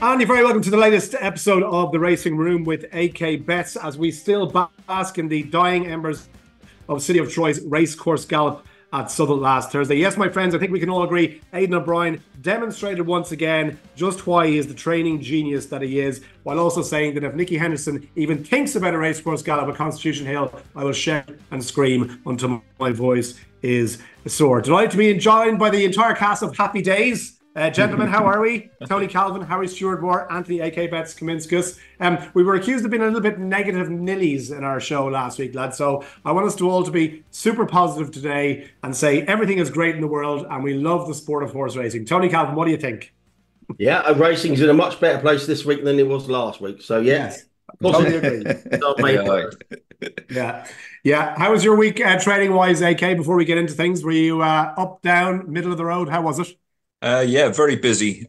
And you're very welcome to the latest episode of The Racing Room with AK Bets as we still bask in the dying embers of City of Troy's racecourse gallop at Southall last Thursday. Yes, my friends, I think we can all agree Aidan O'Brien demonstrated once again just why he is the training genius that he is, while also saying that if Nicky Henderson even thinks about a racecourse gallop at Constitution Hill, I will shout and scream until my voice is sore. Delighted to be joined by the entire cast of Happy Days. Gentlemen, how are we? Tony Calvin, Harry Stewart Moore, Anthony AK Betts Kaminskas. We were accused of being a little bit negative nillies in our show last week, lads. So I want us to all to be super positive today and say everything is great in the world and we love the sport of horse racing. Tony Calvin, what do you think? Yeah, racing's in a much better place this week than it was last week. So yes, totally agree. Yeah. How was your week training wise, AK? Before we get into things, were you up, down, middle of the road? How was it? Yeah, very busy.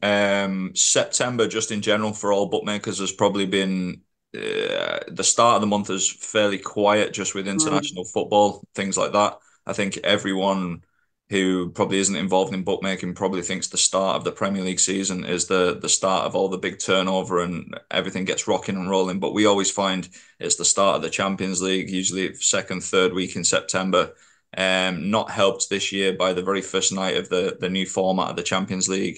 September, just in general, for all bookmakers, has probably been the start of the month is fairly quiet, just with international football, things like that. I think everyone who probably isn't involved in bookmaking probably thinks the start of the Premier League season is the start of all the big turnover and everything gets rocking and rolling. But we always find it's the start of the Champions League, usually second, third week in September. Not helped this year by the very first night of the new format of the Champions League.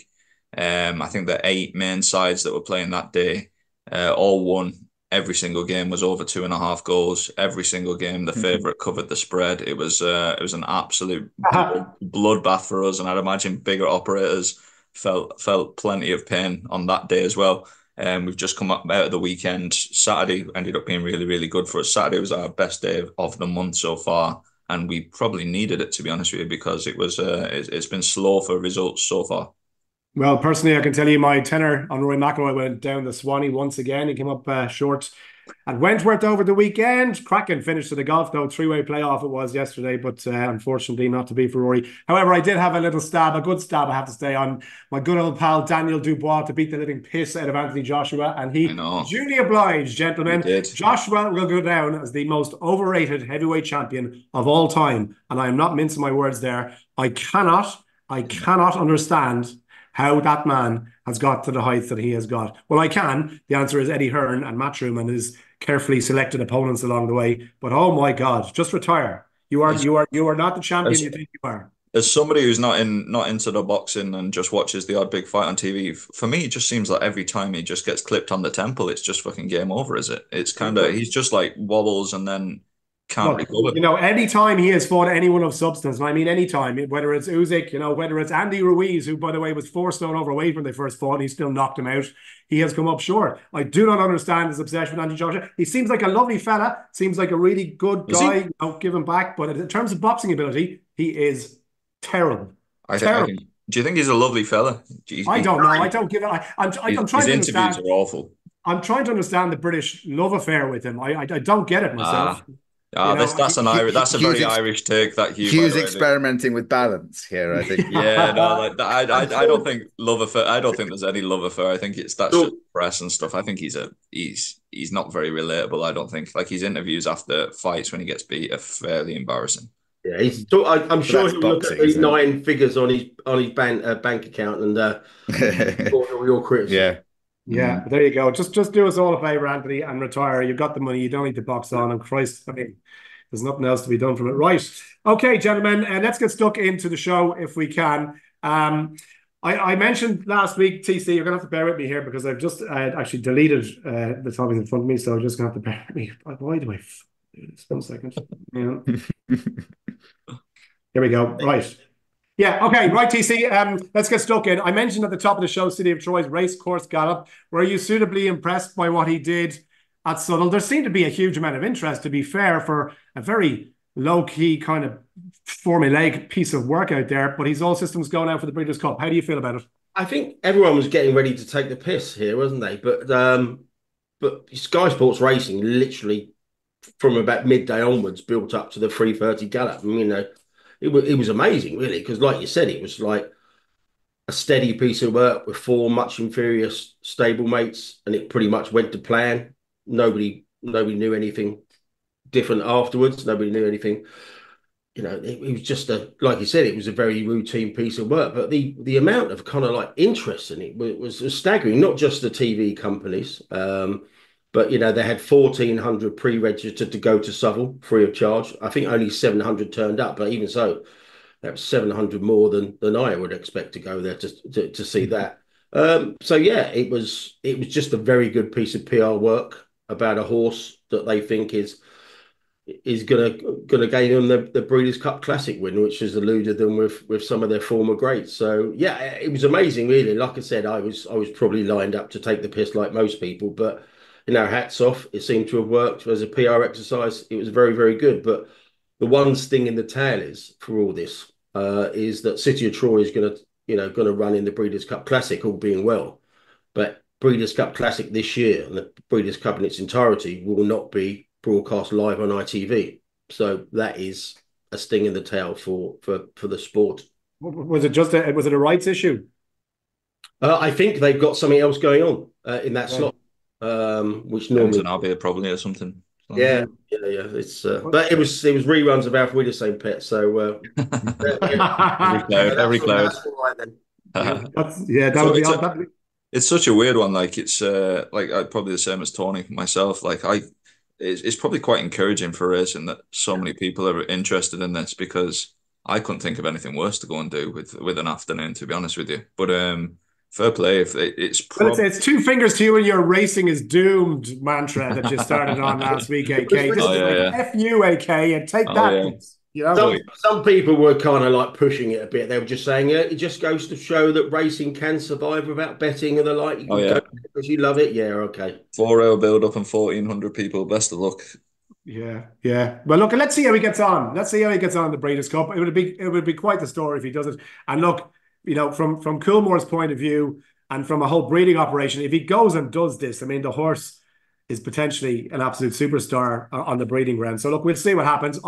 I think the 8 main sides that were playing that day all won. Every single game was over 2.5 goals. Every single game, the favourite covered the spread. It was an absolute bloodbath for us, and I'd imagine bigger operators felt plenty of pain on that day as well. We've just come up out of the weekend. Saturday ended up being really, really good for us. Saturday was our best day of the month so far. And we probably needed it, to be honest with you, because it's been slow for results so far. Well, personally, I can tell you my tenor on Rory McIlroy went down the Swanee once again. He came up short at Wentworth over the weekend. Cracking finish to the golf, though. 3-way playoff it was yesterday, but unfortunately not to be for Rory. However, I did have a good stab, I have to say, on my good old pal Daniel Dubois to beat the living piss out of Anthony Joshua, and he duly obliged, gentlemen. Joshua will go down as the most overrated heavyweight champion of all time, and I am not mincing my words there. I cannot understand how that man has got to the heights that he has got. Well, I can. The answer is Eddie Hearn and Matchroom and his carefully selected opponents along the way. But oh my God, just retire. You are not the champion you think you are. As somebody who's not into the boxing and just watches the odd big fight on TV, for me, it just seems like every time he just gets clipped on the temple, it's just fucking game over, is it? It's kind of, he's just like wobbles and then can't recover. You know, anytime he has fought anyone of substance, and I mean anytime, whether it's Usyk, whether it's Andy Ruiz, who, by the way, was 4 stone overweight when they first fought, and he still knocked him out, he has come up short. I do not understand his obsession with Andy Joshua. He seems like a lovely fella, seems like a really good guy, give him back, but in terms of boxing ability, he is terrible. Do you think he's a lovely fella? I don't know. I don't give it. I'm trying to understand. His interviews are awful. I'm trying to understand the British love affair with him. I don't get it myself. That's a very Irish take. That Hughes experimenting with balance here, I think. Yeah, no, I don't think love affair. I don't think there's any love affair. I think that's just press and stuff. I think he's not very relatable. I don't think his interviews after fights when he gets beat are fairly embarrassing. Yeah, I'm sure he'll look at these 9 figures on his bank account and all your criticism. Yeah, there you go. Just do us all a favour, Anthony, and retire. You've got the money. You don't need to box on. And Christ, I mean, there's nothing else to be done from it. Right. Okay, gentlemen, let's get stuck into the show if we can. I mentioned last week, TC, you're going to have to bear with me here because I've just actually deleted the topics in front of me, so I'm just going to have to bear with me. Why do I do this? 1 second. Yeah. Here we go. Right. Yeah, okay, right, TC. Let's get stuck in. I mentioned at the top of the show, City of Troy's racecourse gallop. Were you suitably impressed by what he did at Southall? There seemed to be a huge amount of interest, to be fair, for a very low-key kind of formulaic piece of work out there, but he's all systems go now for the Breeders' Cup. How do you feel about it? I think everyone was getting ready to take the piss here, wasn't they? But Sky Sports Racing literally, from about midday onwards, built up to the 3:30 gallop. I mean, it was amazing, really, because like you said, it was like a steady piece of work with 4 much inferior stablemates, and it pretty much went to plan. Nobody knew anything different afterwards. Nobody knew anything it was just like you said, it was a very routine piece of work, but the amount of kind of like interest in it was staggering. Not just the TV companies, but they had 1,400 pre-registered to go to Southall free of charge. I think only 700 turned up, but even so, that was 700 more than I would expect to go there to see that. So yeah, it was just a very good piece of PR work about a horse that they think is gonna gain them the Breeders' Cup Classic win, which has eluded them with some of their former greats. So yeah, it was amazing, really. Like I said, I was probably lined up to take the piss like most people, but hats off. It seemed to have worked as a PR exercise. It was very, very good. But the one sting in the tail is for all this is that City of Troy is gonna run in the Breeders' Cup Classic, all being well. But Breeders' Cup Classic this year and the Breeders' Cup in its entirety will not be broadcast live on ITV. So that is a sting in the tail for the sport. Was it a rights issue? I think they've got something else going on in that slot, which normally Albert probably or something. Yeah. It's but it was reruns of Alf Wiedersehen Pet. So every cloud. That's all right then. That would be. It's such a weird one. Like it's probably the same as Tony myself. It's probably quite encouraging for racing that so many people are interested in this, because I couldn't think of anything worse to go and do with an afternoon, to be honest with you. But fair play. If it's two fingers to you and your racing is doomed mantra that you started on last week, AK. F you, AK, and take that. Some people were kind of like pushing it a bit. They were just saying, it just goes to show that racing can survive without betting and the like. You can go because you love it. Yeah, okay. 4-hour build up and 1,400 people. Best of luck. Yeah. Well, look, let's see how he gets on. Let's see how he gets on in the Breeders' Cup. It would be quite the story if he does it. And look, from Coolmore's point of view and from a whole breeding operation, if he goes and does this, I mean, the horse is potentially an absolute superstar on the breeding ground. So look, we'll see what happens.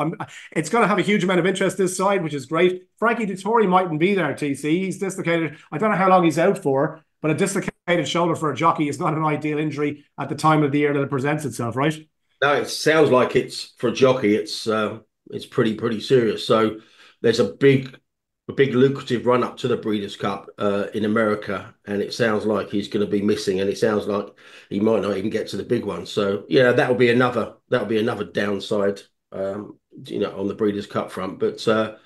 It's going to have a huge amount of interest this side, which is great. Frankie Dettori mightn't be there, TC. He's dislocated. I don't know how long he's out for, but a dislocated shoulder for a jockey is not an ideal injury at the time of the year that it presents itself, right? No, it sounds like it's for a jockey. It's pretty serious. So there's a big lucrative run up to the Breeders' Cup in America, and it sounds like he's going to be missing, and it sounds like he might not even get to the big one. So yeah, that'll be another downside, on the Breeders' Cup front. But like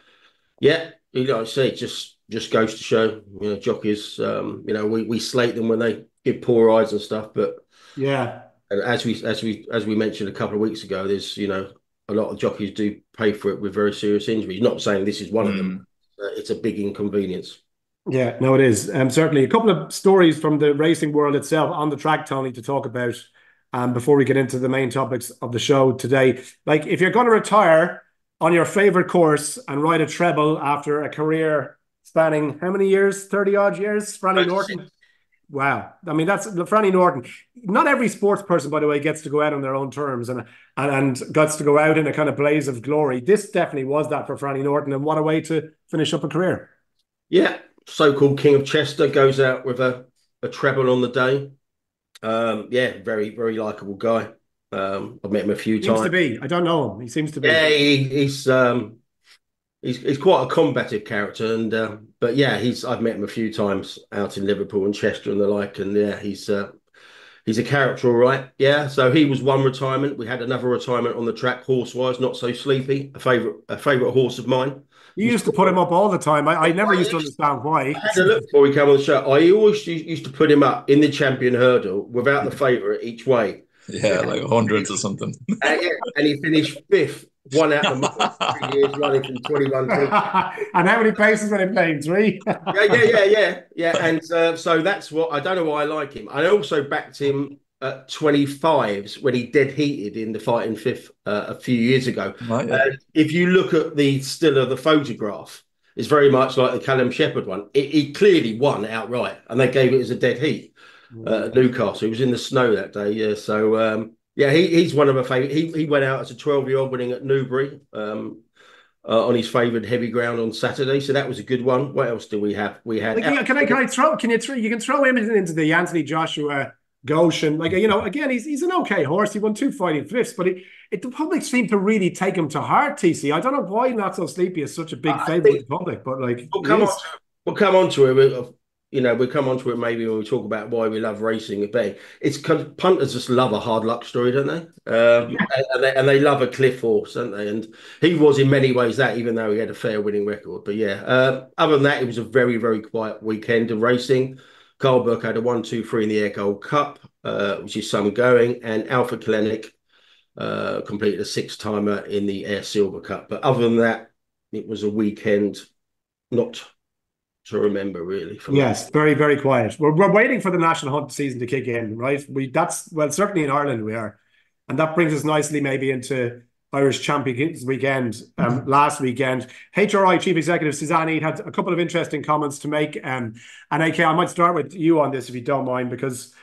I say, it just goes to show, jockeys, we slate them when they give poor eyes and stuff, but yeah. And as we mentioned a couple of weeks ago, there's a lot of jockeys do pay for it with very serious injuries. Not saying this is one of them. It's a big inconvenience. Yeah, no, it is. Certainly a couple of stories from the racing world itself on the track, Tony, to talk about before we get into the main topics of the show today. Like, if you're going to retire on your favorite course and ride a treble after a career spanning how many years? 30 odd years, Franny Norton. Wow. I mean, that's Franny Norton. Not every sports person, by the way, gets to go out on their own terms and gets to go out in a kind of blaze of glory. This definitely was that for Franny Norton, and what a way to finish up a career. Yeah. So-called King of Chester goes out with a treble on the day. Very, very likable guy. I've met him a few times. Seems to be. I don't know him. He seems to be. Yeah, he's quite a combative character, and but yeah, I've met him a few times out in Liverpool and Chester and the like, and yeah, he's a character, all right. Yeah, so he was one retirement. We had another retirement on the track, horse-wise, Not So Sleepy, a favourite horse of mine. You used to put him up all the time. I never used to understand why. I had a look before he came on the show. I always used to put him up in the champion hurdle without the favourite each way. Yeah, like hundreds or something. And he finished fifth, one out of the 3 years running from 21 to... And how many paces were they playing? 3? Yeah. And so that's what... I don't know why I like him. I also backed him at 25s when he dead heated in the Fighting Fifth a few years ago. Right, yeah. If you look at the still of the photograph, it's very much like the Callum Shepherd one. He clearly won outright, and they gave it as a dead heat. Newcastle. He was in the snow that day. Yeah, so he's one of my favourite. He went out as a 12-year-old winning at Newbury on his favoured heavy ground on Saturday. So that was a good one. What else do we have? We had. Can you throw him into the Anthony Joshua Goshen. Like, you know, again, he's an okay horse. He won 2 Fighting Fifths, but the public seemed to really take him to heart, TC. I don't know why Not So Sleepy is such a big I favourite with think the public, but like, we'll he come on is. to we'll come on to it. We'll come on to it maybe when we talk about why we love racing at betting. It's because punters just love a hard luck story, don't they? And they love a cliff horse, don't they? And he was in many ways that, even though he had a fair winning record. But yeah, other than that, it was a very, very quiet weekend of racing. Carl Burke had a 1, 2, 3 in the Air Gold Cup, which is some going, and Alpha Kalenic completed a 6-timer in the Air Silver Cup. But other than that, it was a weekend not to remember really for me. Yes, very, very quiet. We're waiting for the national hunt season to kick in, right? Certainly in Ireland we are. And that brings us nicely maybe into Irish Champions Weekend last weekend. HRI Chief Executive Suzanne Eade had a couple of interesting comments to make. And AK, I might start with you on this if you don't mind, because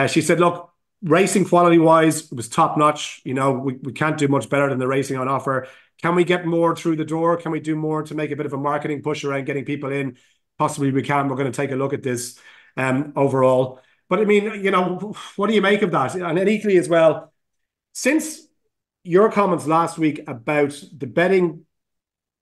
she said, look, racing quality-wise, it was top-notch. You know, we can't do much better than the racing on offer. Can we get more through the door? Can we do more to make a bit of a marketing push around getting people in? Possibly we can. We're going to take a look at this overall. But I mean, you know, what do you make of that? And then equally as well, since your comments last week about the betting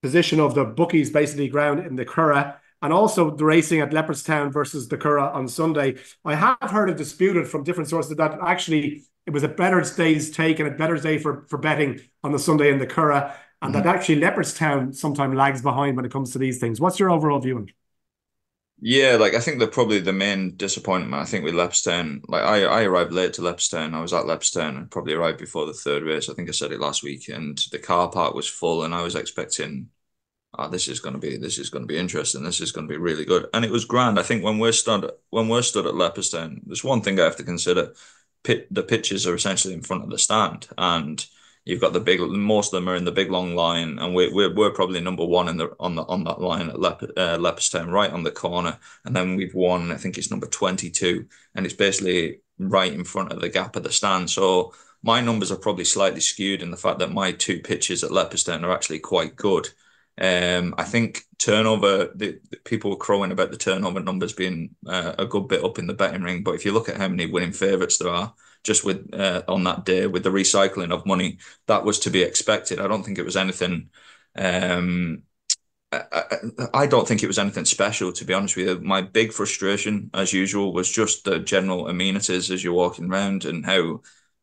position of the bookies basically ground in the Curragh, and also the racing at Leopardstown versus the Curragh on Sunday, I have heard it disputed from different sources that actually it was a better day's take and a better day for betting on the Sunday in the Curragh, and that actually Leopardstown sometimes lags behind when it comes to these things. What's your overall view on it? Yeah, like I think that probably the main disappointment, I think, with Leopardstown, like I arrived late to Leopardstown. I was at Leopardstown and probably arrived before the third race. I think I said it last week, and the car park was full, and I was expecting, this is going to be interesting. This is going to be really good, and it was grand. I think when we're stood at Leopardstown, there's one thing I have to consider: the pitches are essentially in front of the stand, and you've got most of them are in the big long line, and we're probably number one on that line at Leopardstown, right on the corner, and then we've won. I think it's number 22, and it's basically right in front of the gap of the stand. So my numbers are probably slightly skewed in the fact that my 2 pitches at Leopardstown are actually quite good. I think turnover. The people were crowing about the turnover numbers being a good bit up in the betting ring, but if you look at how many winning favourites there are, just with on that day with the recycling of money, that was to be expected. I don't think it was anything. I don't think it was anything special, to be honest with you. My big frustration, as usual, was just the general amenities as you're walking around and how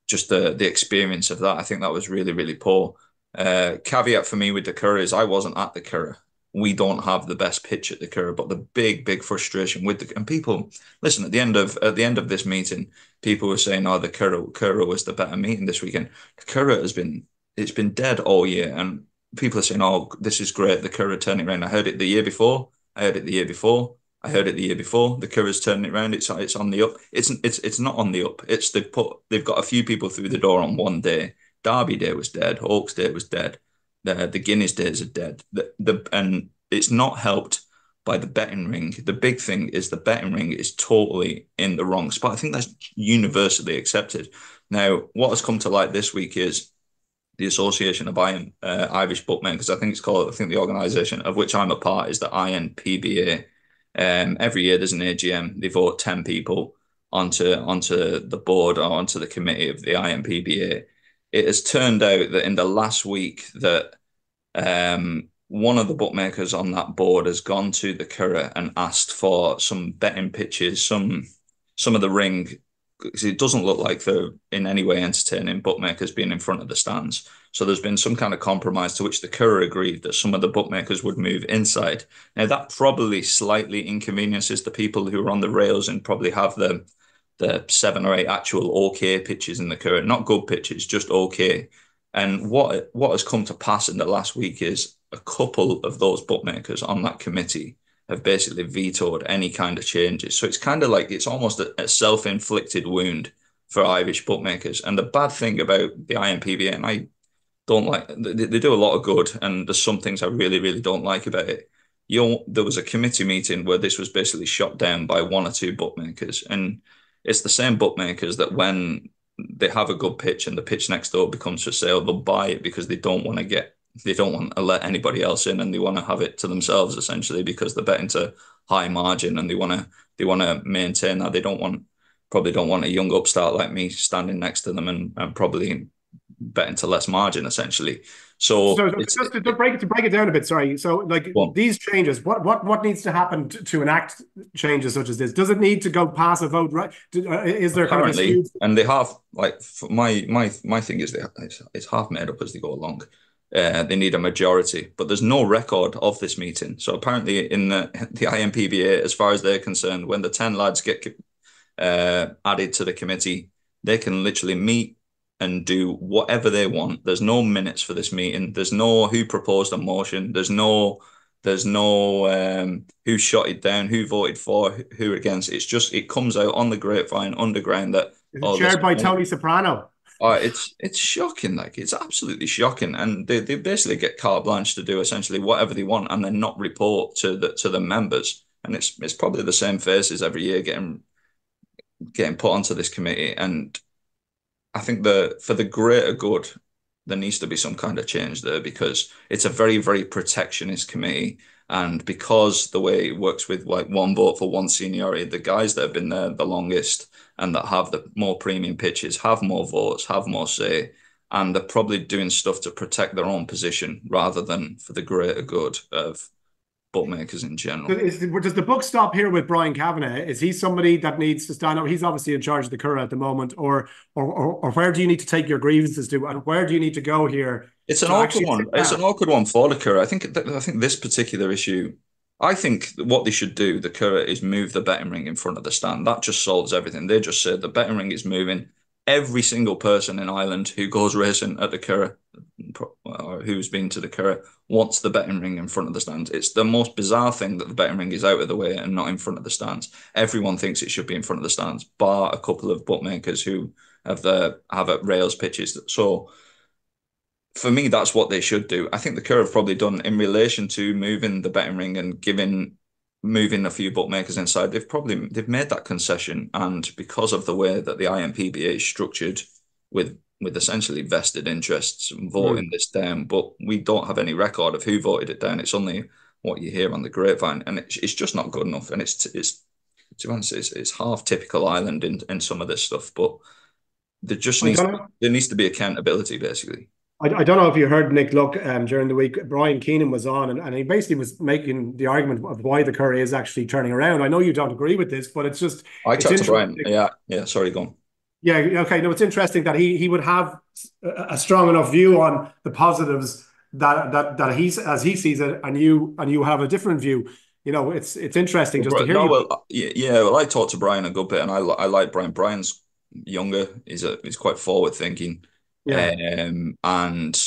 just the experience of that. I think that was really, really poor. Caveat for me with the Curragh is I wasn't at the Curragh. We don't have the best pitch at the Curragh, but the big frustration with and people listen at the end of this meeting, people were saying, "Oh, the Curragh was the better meeting this weekend." The Curragh it's been dead all year, and people are saying, "Oh, this is great, the Curragh turning around." I heard it the year before. I heard it the year before. I heard it the year before. The Curragh's turning it around. It's on the up. It's not on the up. They've got a few people through the door on one day. Derby Day was dead. Oaks Day was dead. The Guinness days are dead. And it's not helped by the betting ring. The big thing is the betting ring is totally in the wrong spot. I think that's universally accepted. Now, what has come to light this week is the Association of Irish Bookmakers. I think the organisation of which I'm a part is the INPBA. Every year there's an AGM. They vote 10 people onto the board or onto the committee of the INPBA. It has turned out that in the last week that one of the bookmakers on that board has gone to the Curragh and asked for some betting pitches, some of the ring, because it doesn't look like they're in any way entertaining bookmakers being in front of the stands. So there's been some kind of compromise to which the Curragh agreed that some of the bookmakers would move inside. Now that probably slightly inconveniences the people who are on the rails and probably have the 7 or 8 actual okay pitches in the Curragh, not good pitches, just okay. And what has come to pass in the last week is a couple of those bookmakers on that committee have basically vetoed any kind of changes. So it's kind of like it's almost a self-inflicted wound for Irish bookmakers. And the bad thing about the INPBA, and I don't like, they do a lot of good, and there's some things I really, really don't like about it. There was a committee meeting where this was basically shot down by 1 or 2 bookmakers, and it's the same bookmakers that when they have a good pitch and the pitch next door becomes for sale, they'll buy it because they don't want to let anybody else in, and they want to have it to themselves essentially because they're betting to high margin and they want to maintain that. They don't want probably don't want a young upstart like me standing next to them and probably betting to less margin essentially. So it's just to break it down a bit, sorry. So like these changes, what needs to happen to enact changes such as this? Does it need to go pass a vote? Right? Is there kind of a skewed... And they have like my thing is it's half made up as they go along. They need a majority, but there's no record of this meeting. So apparently in the IMPBA, as far as they're concerned, when the 10 lads get added to the committee, they can literally meet and do whatever they want. There's no minutes for this meeting. There's no who proposed a motion. There's no who shot it down, who voted for, who against. It's just, it comes out on the grapevine underground that chaired by Tony Soprano. It's shocking. Like, it's absolutely shocking. And they basically get carte blanche to do essentially whatever they want and then not report to the members. And it's probably the same faces every year getting put onto this committee. And I think for the greater good, there needs to be some kind of change there, because it's a very, very protectionist committee. And because the way it works with like one vote for one seniority, the guys that have been there the longest and that have the more premium pitches have more votes, have more say, and they're probably doing stuff to protect their own position rather than for the greater good of bookmakers in general. Does the book stop here with Brian Kavanagh? Is he somebody that needs to stand up? He's obviously in charge of the Curragh at the moment, or where do you need to take your grievances to, and where do you need to go here? It's an awkward one. It's an awkward one for the Curragh. I think this particular issue, I think what they should do, the Curragh, is move the betting ring in front of the stand. That just solves everything. They just said the betting ring is moving. Every single person in Ireland who goes racing at the Curragh, or who's been to the Curragh, wants the betting ring in front of the stands. It's the most bizarre thing that the betting ring is out of the way and not in front of the stands. Everyone thinks it should be in front of the stands, bar a couple of bookmakers who have at rails pitches. So for me, that's what they should do. I think the Curragh have probably done in relation to moving the betting ring and moving a few bookmakers inside. They've made that concession, and because of the way that the IMPBA is structured with essentially vested interests voting this down, but we don't have any record of who voted it down. It's only what you hear on the grapevine, and it's just not good enough. And it's to be honest, it's half typical Ireland in some of this stuff, but there needs to be accountability, basically. I don't know if you heard Nick Luck during the week. Brian Keenan was on, and he basically was making the argument of why the Curragh is actually turning around. I know you don't agree with this, but it's just... I talked to Brian. Yeah. Sorry, go on. Yeah, okay. No, it's interesting that he would have a strong enough view on the positives that he's, as he sees it, and you have a different view. You know, it's interesting just to hear. Well, I talked to Brian a good bit, and I like Brian. Brian's younger. He's quite forward thinking. Yeah. And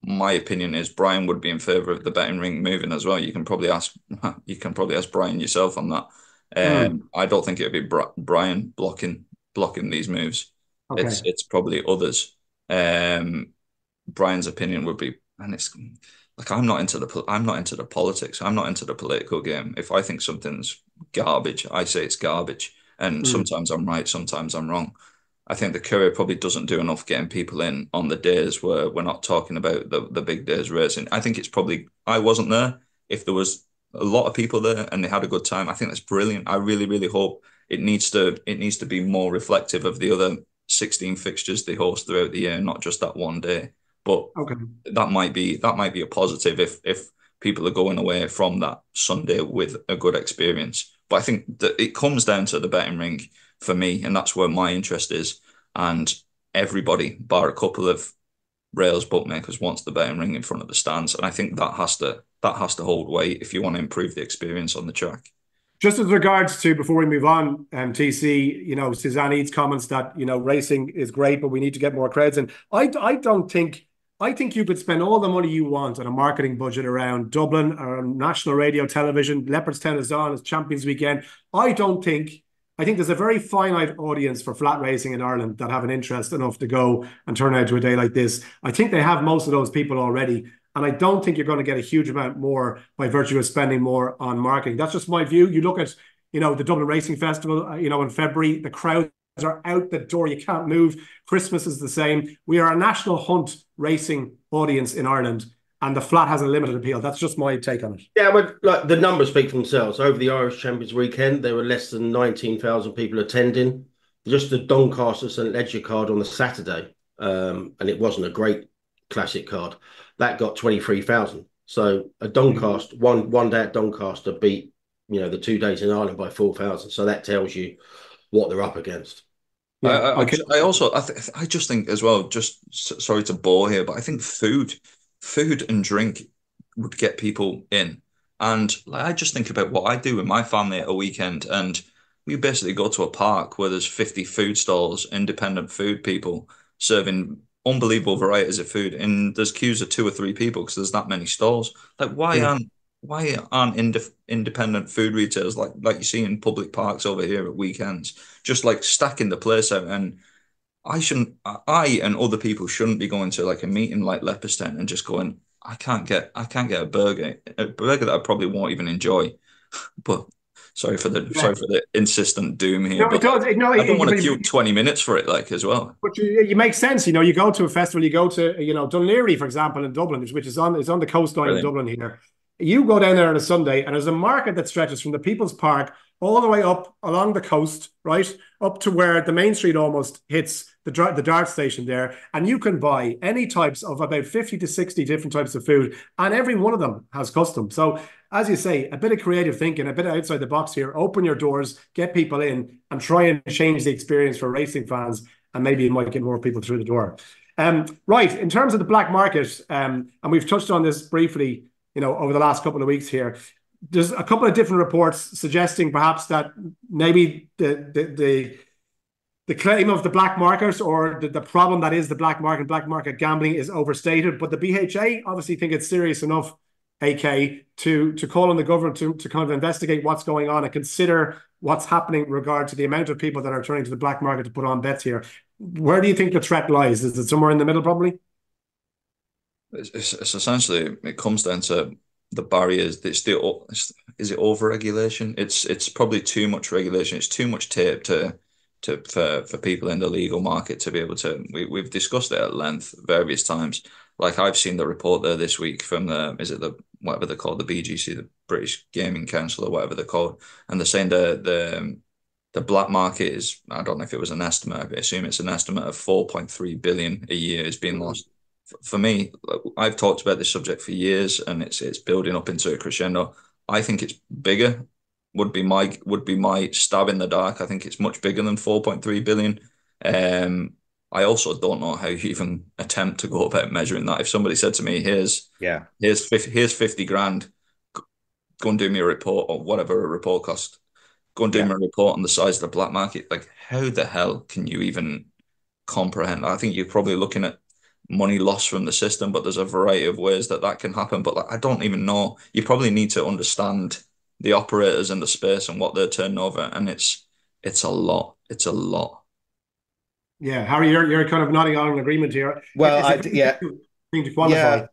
my opinion is Brian would be in favour of the betting ring moving as well. You can probably ask Brian yourself on that. I don't think it would be Brian blocking these moves. Okay. It's probably others. Brian's opinion would be, and it's like, I'm not into the politics. I'm not into the political game. If I think something's garbage, I say it's garbage. And sometimes I'm right, sometimes I'm wrong. I think the Curragh probably doesn't do enough getting people in on the days where we're not talking about the big days racing. I think it's probably, I wasn't there. If there was a lot of people there and they had a good time, I think that's brilliant. I really, really hope it needs to be more reflective of the other 16 fixtures they host throughout the year, not just that one day. But that might be a positive if people are going away from that Sunday with a good experience. But I think that it comes down to the betting ring for me, and that's where my interest is. And everybody, bar a couple of rails bookmakers, wants the betting ring in front of the stands. And I think that has to hold weight if you want to improve the experience on the track. Just as regards to, before we move on, TC, you know, Suzanne Eads' comments that, you know, racing is great, but we need to get more crowds in. I think you could spend all the money you want on a marketing budget around Dublin, or national radio, television. Leopardstown is on, it's Champions Weekend. I think there's a very finite audience for flat racing in Ireland that have an interest enough to go and turn out to a day like this. I think they have most of those people already. And I don't think you're going to get a huge amount more by virtue of spending more on marketing. That's just my view. You look at, you know, the Dublin Racing Festival, you know, in February, the crowds are out the door. You can't move. Christmas is the same. We are a national hunt racing audience in Ireland. and the flat has a limited appeal. That's just my take on it. Yeah, but like the numbers speak for themselves. Over the Irish Champions weekend, there were less than 19,000 people attending. Just the Doncaster St Leger card on the Saturday, and it wasn't a great classic card. That got 23,000. So a Doncaster one day at Doncaster beat the 2 days in Ireland by 4,000. So that tells you what they're up against. Yeah, I just think as well. Sorry to bore here, but I think food and drink would get people in. And like, I just think about what I do with my family at a weekend, and we basically go to a park where there's 50 food stalls, independent food people serving unbelievable varieties of food, and there's queues of 2 or 3 people because there's that many stalls. Like, why aren't independent food retailers like you see in public parks over here at weekends, just like stacking the place out? And I and other people shouldn't be going to like a meeting like Leopardstown and just going, I can't get a burger that I probably won't even enjoy. But sorry for the insistent doom here. No, it does. No, I don't want to queue 20 minutes for it, like, as well. But you make sense. You go to a festival, you go to Dunleary, for example, in Dublin, which is on the coastline of Dublin here. You go down there on a Sunday, and there's a market that stretches from the People's Park all the way up along the coast, right, up to where the main street almost hits the Dart station there, and you can buy any types of about 50 to 60 different types of food, and every one of them has custom. So, as you say, a bit of creative thinking, a bit outside the box here. Open your doors, get people in, and try and change the experience for racing fans, and maybe you might get more people through the door. Right, in terms of the black market, and we've touched on this briefly, over the last couple of weeks here. There's a couple of different reports suggesting perhaps that maybe the claim of the black market, or the problem that is the black market gambling, is overstated. But the BHA obviously think it's serious enough, AK, to call on the government to kind of investigate what's going on and consider what's happening in regard to the amount of people that are turning to the black market to put on bets here. Where do you think the threat lies? Is it somewhere in the middle, probably? It's essentially, it comes down to the barriers. Is it over-regulation? It's probably too much regulation. It's too much tape for people in the legal market to be able to. We've discussed it at length various times. Like, I've seen the report there this week from whatever they're called, the BGC, the British Gaming Council, or whatever they're called, and they're saying the black market is, I don't know if it was an estimate, I assume it's an estimate of 4.3 billion a year is being lost. For me, I've talked about this subject for years, and it's building up into a crescendo. I think it's bigger. Would be my stab in the dark. I think it's much bigger than 4.3 billion. I also don't know how you even attempt to go about measuring that. If somebody said to me, here's 50 grand, go and do me a report, or whatever a report costs. Go and do me a report on the size of the black market. Like, how the hell can you even comprehend? I think you're probably looking at money lost from the system, but there's a variety of ways that can happen. But I don't even know. You probably need to understand the operators in the space and what they're turning over, and it's a lot. It's a lot. Yeah, Harry, you're kind of nodding on an agreement here. Well, thing to quantify.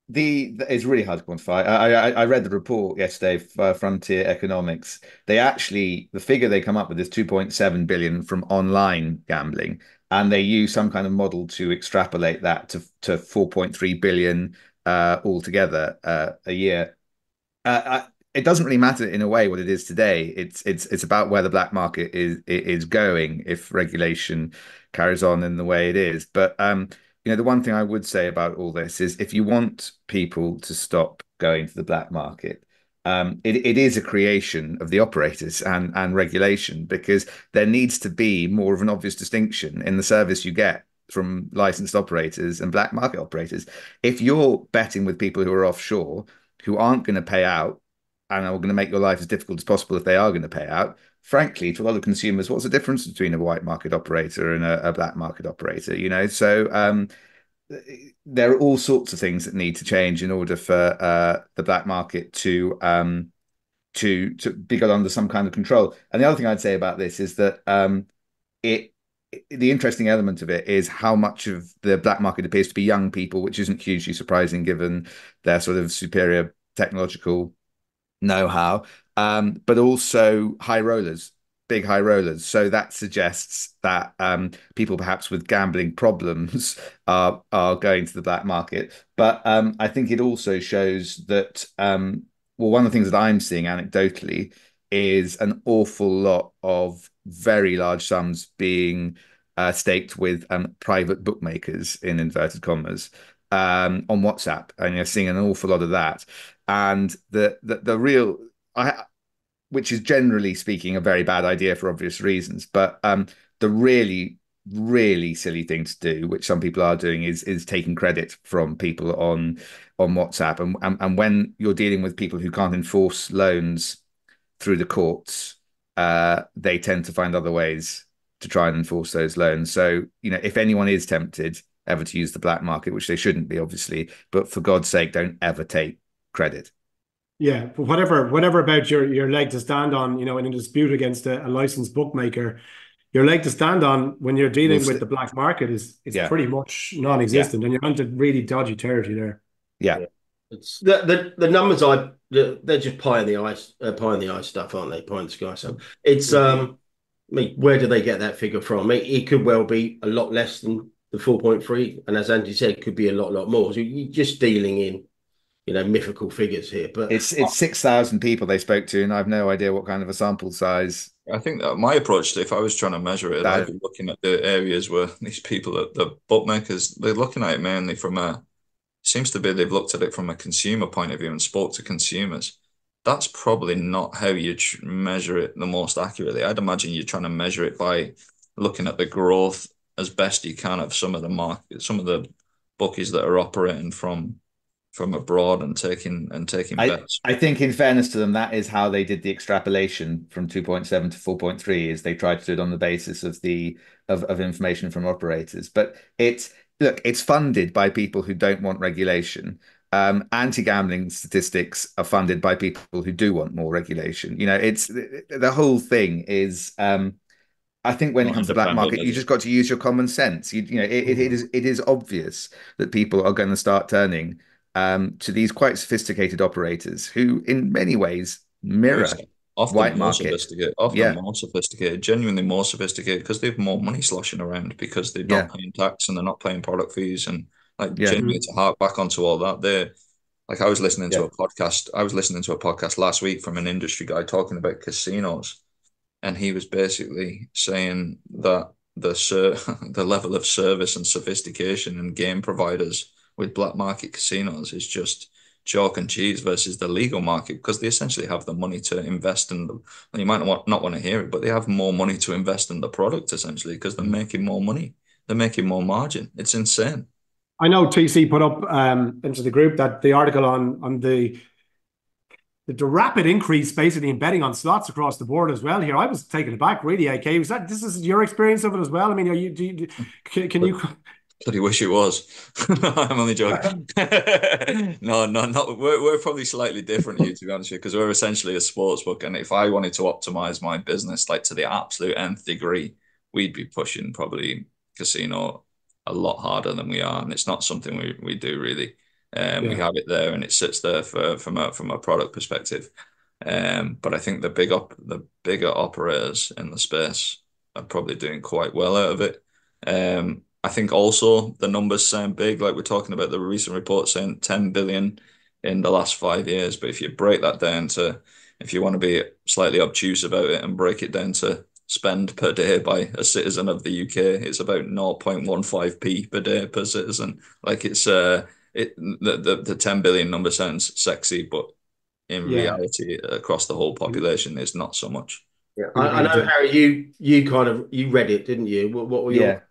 It's really hard to quantify. I read the report yesterday for Frontier Economics. The figure they come up with is 2.7 billion from online gambling, and they use some kind of model to extrapolate that to 4.3 billion altogether a year. It doesn't really matter in a way what it is today. It's about where the black market is going if regulation carries on in the way it is. But the one thing I would say about all this is, if you want people to stop going to the black market, it is a creation of the operators and regulation, because there needs to be more of an obvious distinction in the service you get from licensed operators and black market operators. If you're betting with people who are offshore, who aren't going to pay out, and are going to make your life as difficult as possible if they are going to pay out, frankly, to a lot of consumers, what's the difference between a white market operator and a black market operator? So there are all sorts of things that need to change in order for the black market to be got under some kind of control. And the other thing I'd say about this is that the interesting element of it is how much of the black market appears to be young people, which isn't hugely surprising given their sort of superior technological know-how, but also high rollers. big high rollers. So that suggests that people perhaps with gambling problems are going to the black market. But I think it also shows that well, one of the things that I'm seeing anecdotally is an awful lot of very large sums being staked with private bookmakers in inverted commas on WhatsApp, and you're seeing an awful lot of that. And the real I which is generally speaking a very bad idea for obvious reasons. But the really silly thing to do, which some people are doing, is taking credit from people on WhatsApp. And when you're dealing with people who can't enforce loans through the courts, they tend to find other ways to try and enforce those loans. So, if anyone is tempted ever to use the black market, which they shouldn't be, obviously, but for God's sake, don't ever take credit. Yeah, but whatever about your leg to stand on, in a dispute against a licensed bookmaker, your leg to stand on when you're dealing with the black market is pretty much non-existent, and you're onto really dodgy territory there. Yeah. It's the numbers they're just pie in the ice stuff, aren't they? Pie in the sky stuff. It's where do they get that figure from? It could well be a lot less than the 4.3, and as Andy said, it could be a lot more. So you're just dealing in mythical figures here. But it's 6,000 people they spoke to, and I've no idea what kind of a sample size. I think that my approach to, if I was trying to measure it, I'd be looking at the areas where these people, the bookmakers, they're looking at it mainly seems to be they've looked at it from a consumer point of view and spoke to consumers. That's probably not how you measure it the most accurately. I'd imagine you're trying to measure it by looking at the growth as best you can of some of the bookies that are operating from abroad and taking bets. I think in fairness to them, that is how they did the extrapolation from 2.7 to 4.3, is they tried to do it on the basis of of information from operators. But it's funded by people who don't want regulation. Anti-gambling statistics are funded by people who do want more regulation. It's the whole thing is I think when it comes to black market, you just got to use your common sense. It is obvious that people are going to start turning to these quite sophisticated operators who, in many ways, mirror white market. More sophisticated, genuinely more sophisticated, because they have more money sloshing around because they're not paying tax and they're not paying product fees, and genuinely to hark back onto all that. I was listening to a podcast. I was listening to a podcast last week from an industry guy talking about casinos, and he was basically saying that the level of service and sophistication and game providers with black market casinos is just chalk and cheese versus the legal market, because they essentially have the money to invest in them. And you might not want to hear it, but they have more money to invest in the product essentially because they're making more money. They're making more margin. It's insane. I know TC put up into the group that the article on the rapid increase basically in betting on slots across the board as well here. I was taken aback really, AK. This is your experience of it as well? I mean, can you... Bloody wish it was. No, I'm only joking. No, we're probably slightly different here, to be honest with you, because we're essentially a sports book. And if I wanted to optimize my business to the absolute nth degree, we'd be pushing probably casino a lot harder than we are. And it's not something we do really. We have it there and it sits there from a product perspective. But I think the bigger operators in the space are probably doing quite well out of it. I think also the numbers sound big, like we're talking about the recent report saying 10 billion in the last 5 years. But if you break that down to, if you want to be slightly obtuse about it and break it down to spend per day by a citizen of the UK, it's about 0.15p per day per citizen. The 10 billion number sounds sexy, but in reality, across the whole population, is not so much. Yeah, I know, Harry. You read it, didn't you? What were your...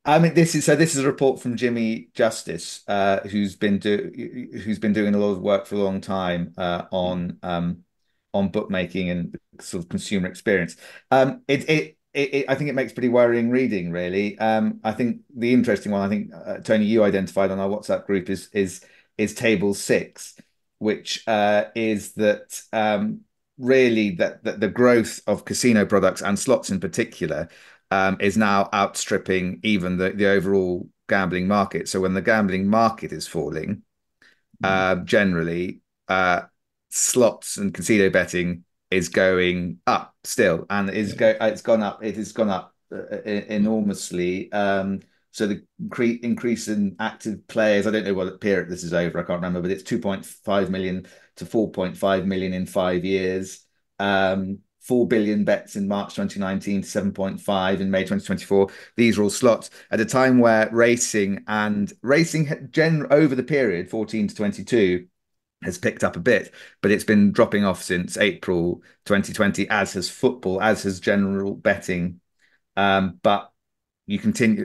I mean, this is a report from Jimmy Justice, who's been doing a lot of work for a long time on bookmaking and sort of consumer experience. I think it makes pretty worrying reading, really. I think the interesting one, I think Tony, you identified on our WhatsApp group is table 6, which is that really that the growth of casino products and slots in particular is now outstripping even the overall gambling market. So when the gambling market is falling, generally slots and casino betting is going up still, and it's gone up. It has gone up enormously. So the increase in active players, I don't know what period this is over, I can't remember, but it's 2.5 million to 4.5 million in 5 years. 4 billion bets in March 2019 to 7.5 in May 2024. These are all slots at a time where racing over the period 14 to 22 has picked up a bit, but it's been dropping off since April 2020, as has football, as has general betting. But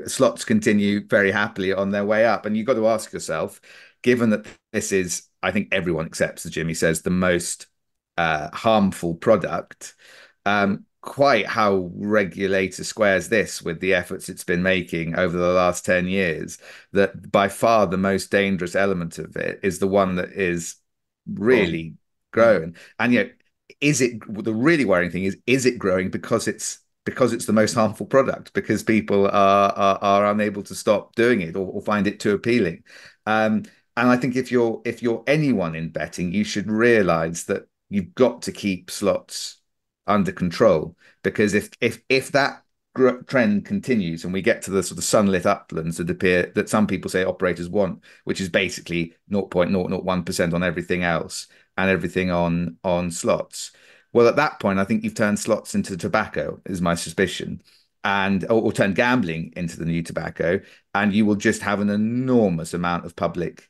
slots continue very happily on their way up. And you've got to ask yourself, given that this is, I think everyone accepts, as Jimmy says, the most harmful product, quite how regulator squares this with the efforts it's been making over the last 10 years, that by far the most dangerous element of it is the one that is really growing. And yet, the really worrying thing is it growing because it's the most harmful product, because people are unable to stop doing it or find it too appealing. And I think if you're anyone in betting, you should realize that you've got to keep slots under control, because if that trend continues and we get to the sort of sunlit uplands that appear, that some people say operators want, which is basically 0.001% on everything else and everything on slots, well, at that point, I think you've turned slots into tobacco, is my suspicion, or turned gambling into the new tobacco, and you will just have an enormous amount of public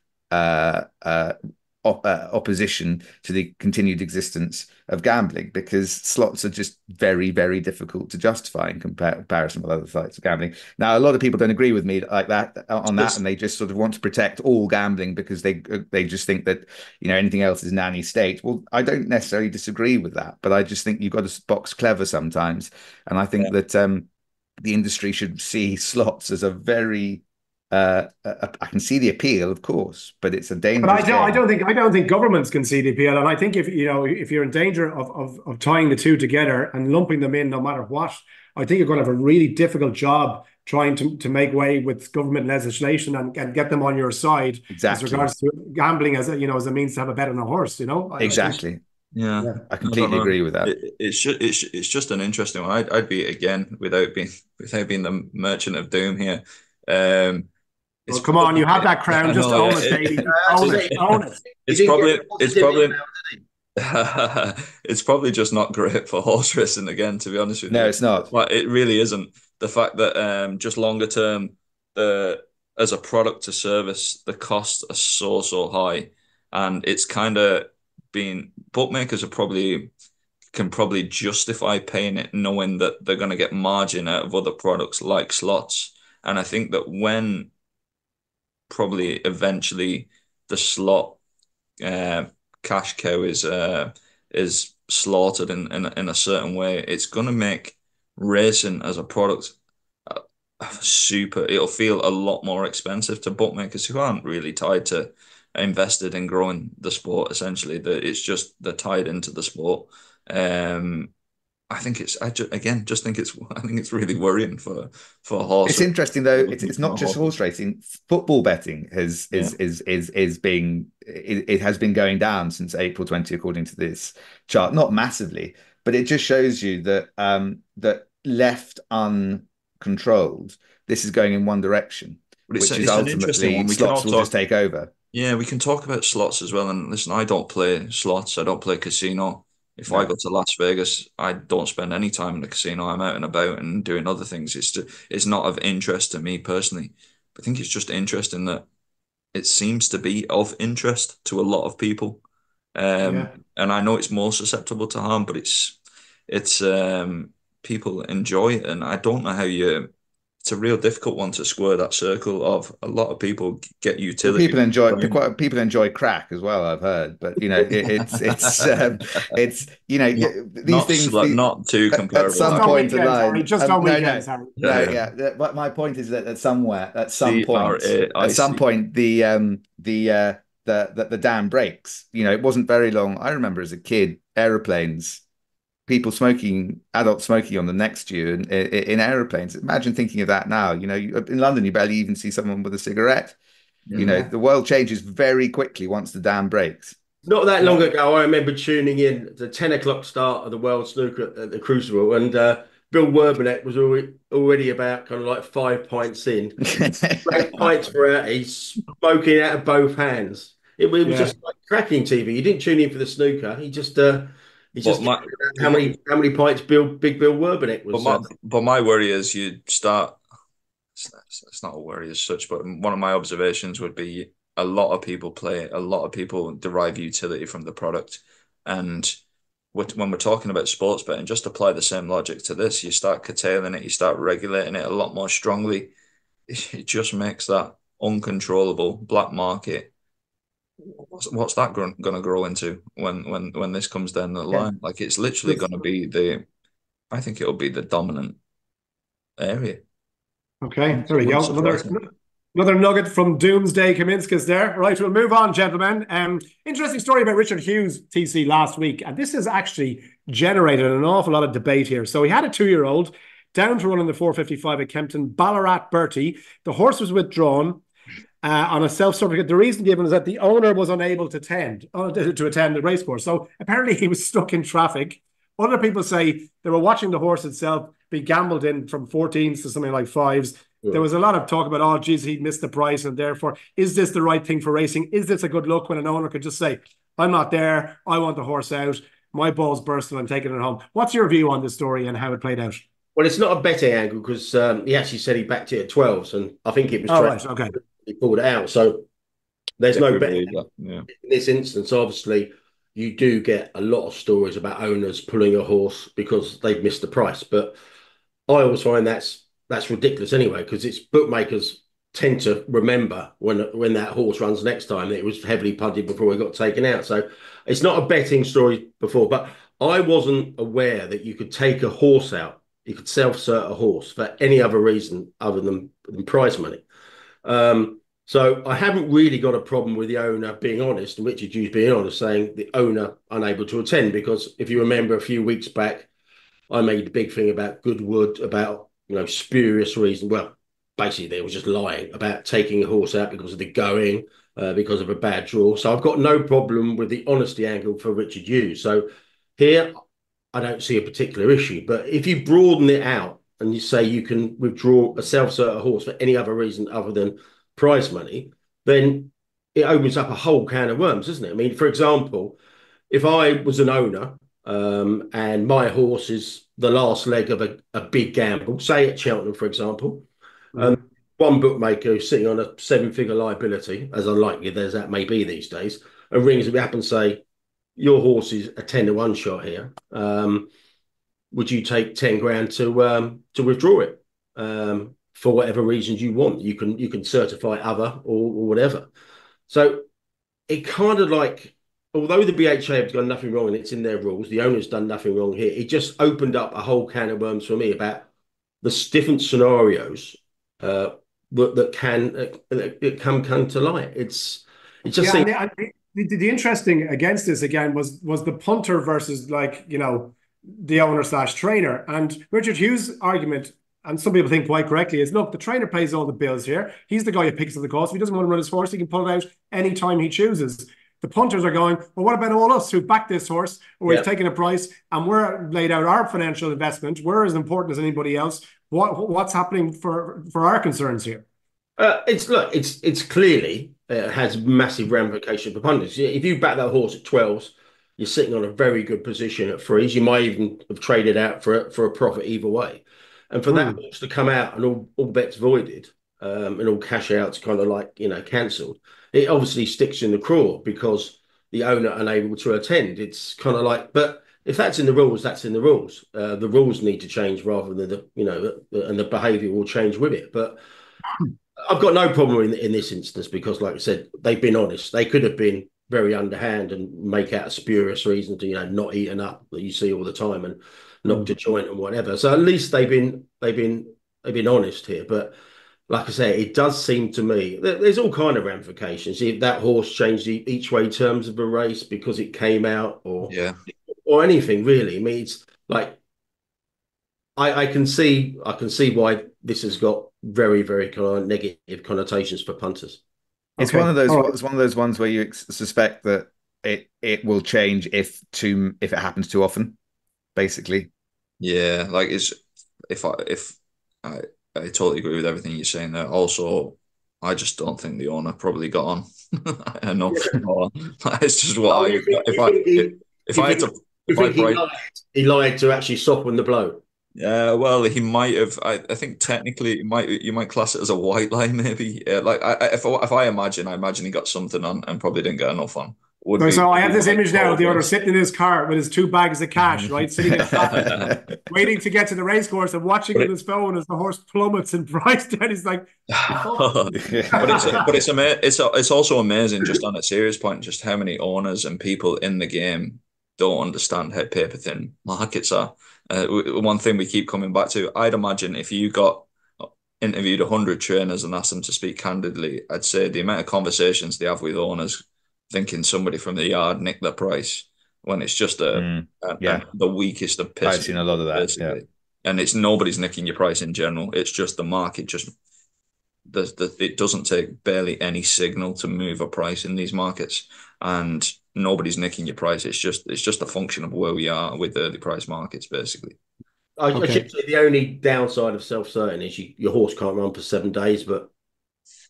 opposition to the continued existence of gambling, because slots are just very, very difficult to justify in comparison with other types of gambling. Now, a lot of people don't agree with me like that and they just sort of want to protect all gambling because they just think that anything else is nanny state. Well, I don't necessarily disagree with that, but I just think you've got to box clever sometimes, and I think that the industry should see slots as a very I can see the appeal, of course, but it's a dangerous game. I don't think governments can see the appeal, and I think if you're in danger of tying the two together and lumping them in, no matter what, I think you're going to have a really difficult job trying to make way with government legislation and get them on your side. Exactly. As regards to gambling as a means to have a bet on a horse. Exactly. I completely agree with that. It's just an interesting one. I'd be, again, without being the merchant of doom here. Well, come on, you have that crown. Just own it, baby. Own it. It's probably just not great for horse racing, again, to be honest with you. No, it's not. But it really isn't. The fact that just longer term, as a product to service, the costs are so high, and it's kind of been, bookmakers can probably justify paying it, knowing that they're going to get margin out of other products like slots. And I think that when probably eventually the slot cash cow is slaughtered in a certain way, it's going to make racing as a product it'll feel a lot more expensive to bookmakers who aren't really tied to invested in growing the sport. Essentially, they're tied into the sport. I think it's really worrying for horse. It's interesting though. It's not just horse racing. Football betting has been going down since April 20, according to this chart. Not massively, but it just shows you that that left uncontrolled, this is going in one direction, which is ultimately slots will just take over. Yeah, we can talk about slots as well. And listen, I don't play slots. I don't play casino. If I go to Las Vegas, I don't spend any time in the casino. I'm out and about and doing other things. It's not of interest to me personally. But I think it's just interesting that it seems to be of interest to a lot of people. And I know it's more susceptible to harm, but it's people enjoy it. And I don't know it's a real difficult one to square that circle of a lot of people get utility. Well, people enjoy crack as well, I've heard, but it's these things not too comparable. At some point in line, just on weekends, Harry. But my point is that at some point the dam breaks. It wasn't very long. I remember as a kid, aeroplanes, people smoking, adults smoking on the next to you in aeroplanes. Imagine thinking of that now. In London, you barely even see someone with a cigarette. The world changes very quickly once the dam breaks. Not that long ago, I remember tuning in the 10 o'clock start of the World Snooker at the Crucible, and Bill Werbenek was already about kind of like 5 pints in. Great pints for out. He's smoking out of both hands. It was just like cracking TV. You didn't tune in for the snooker. He just how many pints Big Bill Werbenek was. But my worry is you start. It's not a worry as such, but one of my observations would be a lot of people derive utility from the product, and when we're talking about sports betting, just apply the same logic to this. You start curtailing it, you start regulating it a lot more strongly. It just makes that uncontrollable black market. What's that going to grow into when this comes down the line? Like, it's literally going to be I think it'll be the dominant area. Okay, there we go. Another nugget from Doomsday Kaminskis there. Right, we'll move on, gentlemen. Interesting story about Richard Hughes, TC, last week. And this has actually generated an awful lot of debate here. So he had a 2-year-old down to run in the 455 at Kempton, Ballarat Bertie. The horse was withdrawn on a self-certificate. The reason given is that the owner was unable to attend the racecourse. So apparently he was stuck in traffic. Other people say they were watching the horse itself be gambled in from 14s to something like 5s. Yeah. There was a lot of talk about, oh, geez, he missed the price, and therefore, is this the right thing for racing? Is this a good look when an owner could just say, I'm not there, I want the horse out, my ball's bursting, I'm taking it home? What's your view on this story and how it played out? Well, it's not a betting angle because he actually said he backed it at 12s, and I think it was okay. He pulled it out. So there's no betting. In this instance, obviously, you do get a lot of stories about owners pulling a horse because they've missed the price. But I always find that's ridiculous anyway, because it's bookmakers tend to remember when that horse runs next time that it was heavily punted before it got taken out. So it's not a betting story before, but I wasn't aware that you could take a horse out. You could self-cert a horse for any other reason other than prize money. So I haven't really got a problem with the owner being honest, and Richard Hughes being honest, saying the owner unable to attend, because if you remember a few weeks back, I made a big thing about Goodwood, about, spurious reason. Well, basically they were just lying about taking a horse out because of the going, because of a bad draw. So I've got no problem with the honesty angle for Richard Hughes. So here, I don't see a particular issue. But if you broaden it out and you say you can withdraw a self-cert horse for any other reason other than prize money, then it opens up a whole can of worms, doesn't it? I mean, for example, if I was an owner and my horse is the last leg of a big gamble, say at Cheltenham, for example, one bookmaker who's sitting on a 7-figure liability, as unlikely as that may be these days, and rings me up and say, your horse is a 10-to-1 shot here. Would you take 10 grand to withdraw it? For whatever reasons you want. You can certify other or whatever. So it kind of like, although the BHA have done nothing wrong and it's in their rules, the owner's done nothing wrong here. It just opened up a whole can of worms for me about the different scenarios that can come to light. It's just the interesting against this again was the punter versus the owner/trainer. And Richard Hughes' argument, and some people think quite correctly, is, look, the trainer pays all the bills here. He's the guy who picks up the cost. If he doesn't want to run his horse, he can pull it out anytime he chooses. The punters are going, well, what about all us who back this horse, or he's taking a price, and we're laid out our financial investment. We're as important as anybody else. What's happening for our concerns here? It's clearly has massive ramifications for punters. If you back that horse at 12s, you're sitting on a very good position at 3s. You might even have traded out for a profit either way. And for that horse to come out and all bets voided, and all cash outs kind of cancelled, it obviously sticks in the craw because the owner unable to attend. It's kind of like, but if that's in the rules, that's in the rules. The rules need to change rather than and the behaviour will change with it. But I've got no problem in this instance because, like I said, they've been honest. They could have been very underhand and make out a spurious reason to not eaten up that you see all the time and knocked a joint and whatever. So at least they've been honest here. But like I say, it does seem to me there's all kind of ramifications. If that horse changed each way terms of a race because it came out, or anything really. I mean, it's like I can see why this has got very, very kind of negative connotations for punters. It's one of those. It's one of those ones where you suspect that it will change if it happens too often, basically. Yeah, like if I I totally agree with everything you're saying there. Also, I just don't think the owner probably got on enough. It's just what Oh, I if I if you I had think, to you if I think break. he lied to actually soften the blow? Yeah, well, he might have. I think technically, you might class it as a white lie, maybe. Like, if I imagine, he got something on and probably didn't get enough on. So I Would have be this my image now of cold the owner guess. sitting in his car with his 2 bags of cash, right, sitting in traffic, waiting to get to the racecourse and watching But on his phone as the horse plummets in price. Then he's like, but it's also amazing, just on a serious point, just how many owners and people in the game don't understand how paper thin markets are. One thing we keep coming back to, I'd imagine if you got interviewed 100 trainers and asked them to speak candidly, I'd say the amount of conversations they have with owners thinking somebody from the yard nicked their price when it's just Yeah, the weakest of piss, I've seen a lot of that. basically. And it's nobody's nicking your price in general. It's just the market just it doesn't take barely any signal to move a price in these markets, and nobody's nicking your price. It's just a function of where we are with early price markets, basically. I should say the only downside of self-certain is your horse can't run for 7 days, but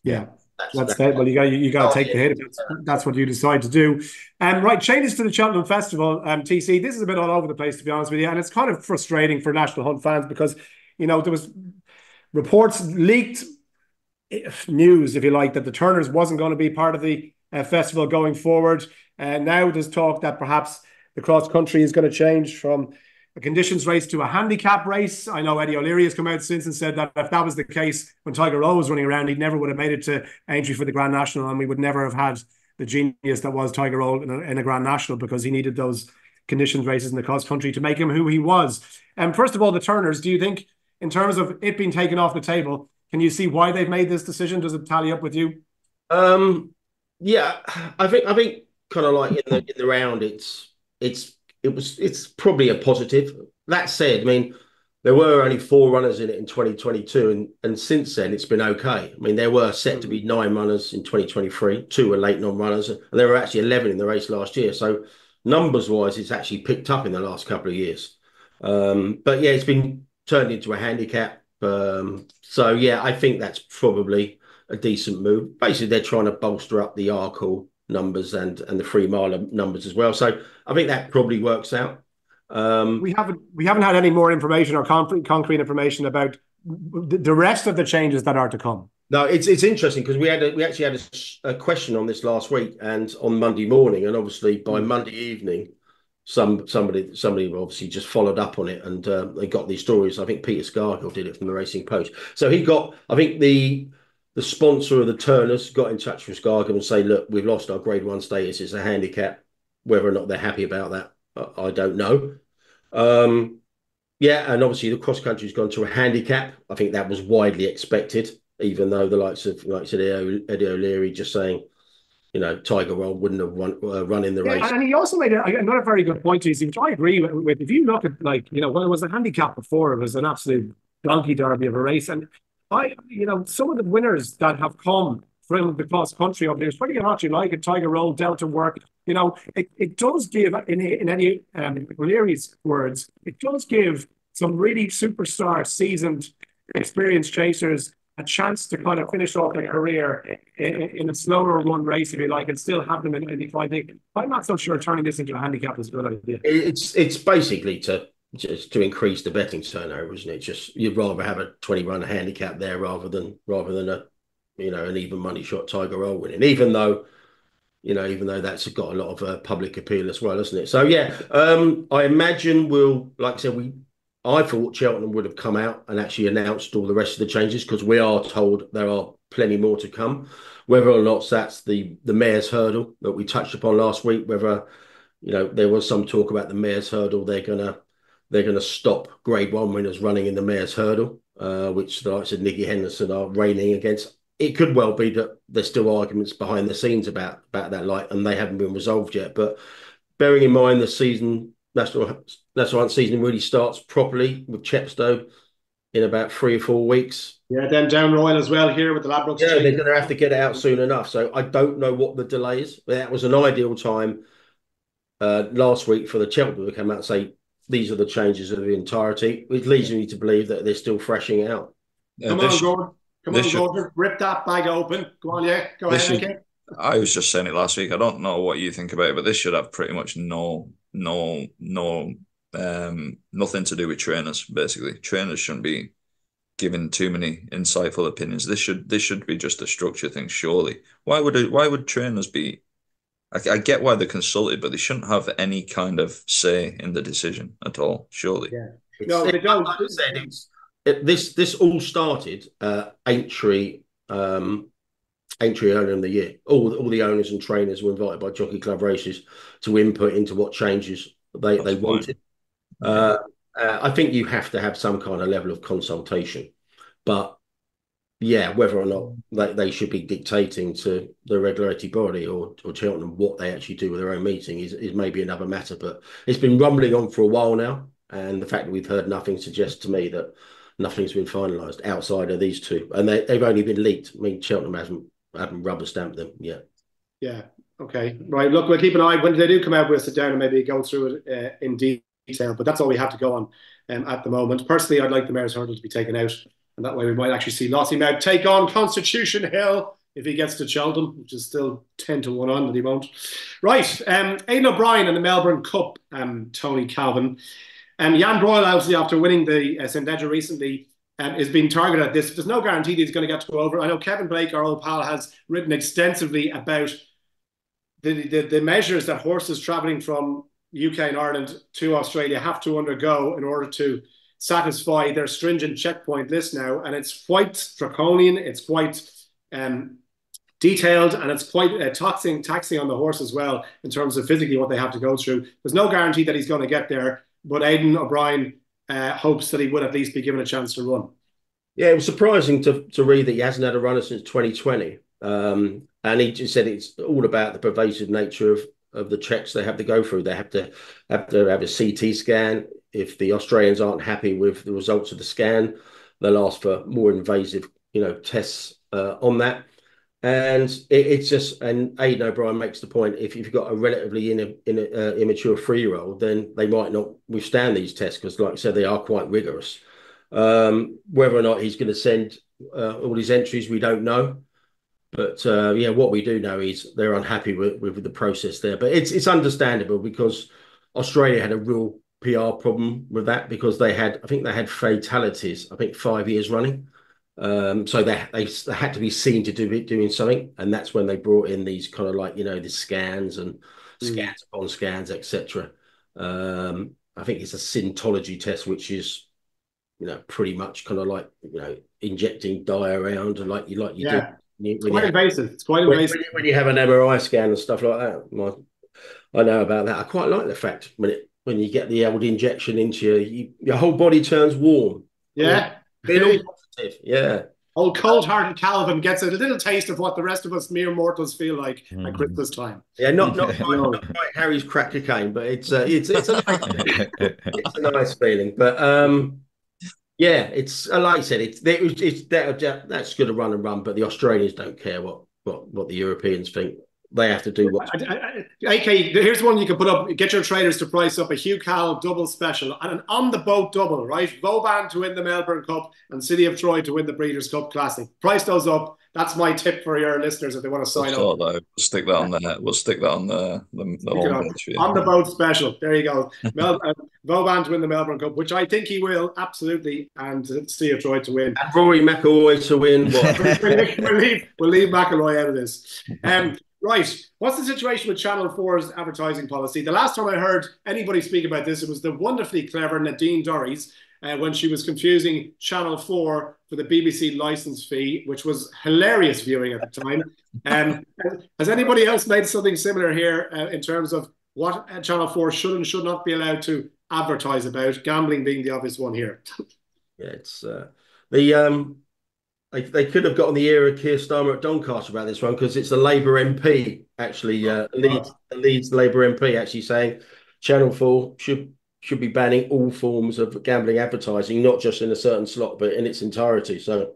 yeah. That's that. Well, you got to take the hit if that's what you decide to do. Right, changes to the Cheltenham Festival. TC, this is a bit all over the place, to be honest with you, and it's kind of frustrating for National Hunt fans because there was reports leaked news, if you like, that the Turners wasn't going to be part of the festival going forward. And now there's talk that perhaps the cross country is going to change from a conditions race to a handicap race. I know Eddie O'Leary has come out since and said that if that was the case when Tiger Rowe was running around, he never would have made it to entry for the Grand National, and we would never have had the genius that was Tiger Rowe in a Grand National, because he needed those conditions races in the cross country to make him who he was. And first of all, the Turners, do you think, in terms of it being taken off the table, can you see why they've made this decision? Does it tally up with you? Yeah, I think kind of like in the round, it's probably a positive. That said, I mean, there were only 4 runners in it in 2022, and since then it's been okay. I mean, there were set to be 9 runners in 2023, 2 were late non-runners, and there were actually 11 in the race last year. So numbers-wise, it's actually picked up in the last couple of years. But yeah, it's been turned into a handicap. So yeah, I think that's probably a decent move. Basically, they're trying to bolster up the Arkle numbers and the 3 mile numbers as well. So I think that probably works out. We haven't had any more information or concrete information about the rest of the changes that are to come. No, it's interesting because we actually had a question on this last week and on Monday morning, and obviously by Monday evening, somebody obviously just followed up on it, and they got these stories. I think Peter Scargill did it from the Racing Post. So I think the sponsor of the Turners got in touch with Scargill and say, look, we've lost our Grade 1 status. It's a handicap. Whether or not they're happy about that, I don't know. Yeah, and obviously the cross country's gone to a handicap. I think that was widely expected, even though the likes of, like I said, Eddie O'Leary just saying, Tiger Roll wouldn't have run in the race. And he also made another very good point, TC, which I agree with. If you look at, when it was a handicap before, it was an absolute donkey derby of a race. And some of the winners that have come from the cross country over there, whether or not you like it, Tiger Roll, Delta Work, it does give, in Eddie O'Leary's words, it does give some really superstar, seasoned, experienced chasers a chance to kind of finish off their career in a slower run race, if you like, and still have them in the fight. I'm not so sure turning this into a handicap is a good idea. It's basically to increase the betting turnover, isn't it? Just you'd rather have a 20-run handicap there rather than a an even money shot Tiger Roll winning, even though that's got a lot of public appeal as well, isn't it? So yeah, I imagine like I said, I thought Cheltenham would have come out and actually announced all the rest of the changes, because we are told there are plenty more to come. Whether or not that's the Mayor's Hurdle that we touched upon last week, whether there was some talk about the Mayor's Hurdle, they're gonna stop Grade 1 winners running in the Mayor's Hurdle, which the likes of Nicky Henderson are raining against. It could well be that there's still arguments behind the scenes about that, and they haven't been resolved yet. But bearing in mind the season. National Hunt season really starts properly with Chepstow in about 3 or 4 weeks. Yeah, then down Royal as well here with the Ladbrokes. Yeah, they're going to have to get it out soon enough. So I don't know what the delay is. That was an ideal time last week for the Cheltenham to come out and say these are the changes of the entirety, which leads me to believe that they're still freshing it out. Come on, Gordon. Come on, Gordon. Rip that bag open. Go on, yeah. Go ahead, AK. I was just saying it last week. I don't know what you think about it, but this should have pretty much nothing to do with trainers. Basically, trainers shouldn't be giving too many insightful opinions. This should be just a structure thing. Surely, why would trainers be? I get why they're consulted, but they shouldn't have any kind of say in the decision at all. Surely, yeah. No, they don't. Like I said, this all started Aintree earlier in the year. All the owners and trainers were invited by Jockey Club Races to input into what changes they wanted. I think you have to have some kind of level of consultation, but yeah, whether or not they should be dictating to the regulatory body or Cheltenham what they actually do with their own meeting is maybe another matter. But it's been rumbling on for a while now, and the fact that we've heard nothing suggests to me that nothing's been finalised outside of these two, and they've only been leaked. I mean, Cheltenham haven't rubber stamped them yet. Yeah. Okay. Right. Look, we'll keep an eye when they do come out. We'll sit down and maybe go through it in detail. But that's all we have to go on at the moment. Personally, I'd like the Mayor's Hurdle to be taken out, and that way we might actually see Lossie Maud take on Constitution Hill if he gets to Cheltenham, which is still 10-1 on that he won't. Right. Aidan O'Brien in the Melbourne Cup. Tony Calvin. Jan Broyle, obviously, after winning the Syndicates recently, is being targeted at this. There's no guarantee that he's going to get to go over. I know Kevin Blake, our old pal, has written extensively about the measures that horses travelling from UK and Ireland to Australia have to undergo in order to satisfy their stringent checkpoint list now. And it's quite draconian, it's quite detailed, and it's quite taxing on the horse as well in terms of physically what they have to go through. There's no guarantee that he's going to get there, but Aidan O'Brien hopes that he would at least be given a chance to run. Yeah, it was surprising to read that he hasn't had a runner since 2020. And he just said it's all about the pervasive nature of the checks they have to go through. They have to have a CT scan. If the Australians aren't happy with the results of the scan, they'll ask for more invasive, tests on that. And it's just, and Aidan O'Brien makes the point, if you've got a relatively immature 3-year-old, then they might not withstand these tests because, like I said, they are quite rigorous. Whether or not he's going to send all his entries, we don't know. But what we do know is they're unhappy with the process there. But it's understandable because Australia had a real PR problem with that because I think they had fatalities, 5 years running. So they had to be seen to doing something, and that's when they brought in these kind of the scans and scans upon scans, etc. I think it's a syntology test, which is pretty much kind of injecting dye around and like you do. It's quite invasive. It's quite invasive when you have an MRI scan and stuff like that. I know about that. I quite like the fact when you get the old injection into your whole body turns warm. Yeah. Feel positive. Yeah. Old cold-hearted Calvin gets a little taste of what the rest of us mere mortals feel like at Christmas time. Yeah, not quite Harry's crack cocaine, but it's a nice feeling. But yeah, it's like I said, that's going to run and run, but the Australians don't care what the Europeans think. They have to do what. AK, here's one you can put up. Get your traders to price up a Hugh Carroll double special and an on the boat double, right? Vauban to win the Melbourne Cup and City of Troy to win the Breeders' Cup Classic. Price those up. That's my tip for your listeners if they want to sign up. We'll stick that on there. We'll stick that on the on the boat special. There you go. Vauban to win the Melbourne Cup, which I think he will absolutely, and City of Troy to win. And Rory McIlroy to win. we'll leave McIlroy out of this. Right. What's the situation with Channel 4's advertising policy? The last time I heard anybody speak about this, it was the wonderfully clever Nadine Dorries when she was confusing Channel 4 for the BBC licence fee, which was hilarious viewing at the time. Has anybody else made something similar here in terms of what Channel 4 should and should not be allowed to advertise about, gambling being the obvious one here? Yeah, it's They could have got on the ear of Keir Starmer at Doncaster about this one because it's a Labour MP actually, Leeds Labour MP actually saying Channel 4 should be banning all forms of gambling advertising, not just in a certain slot, but in its entirety. So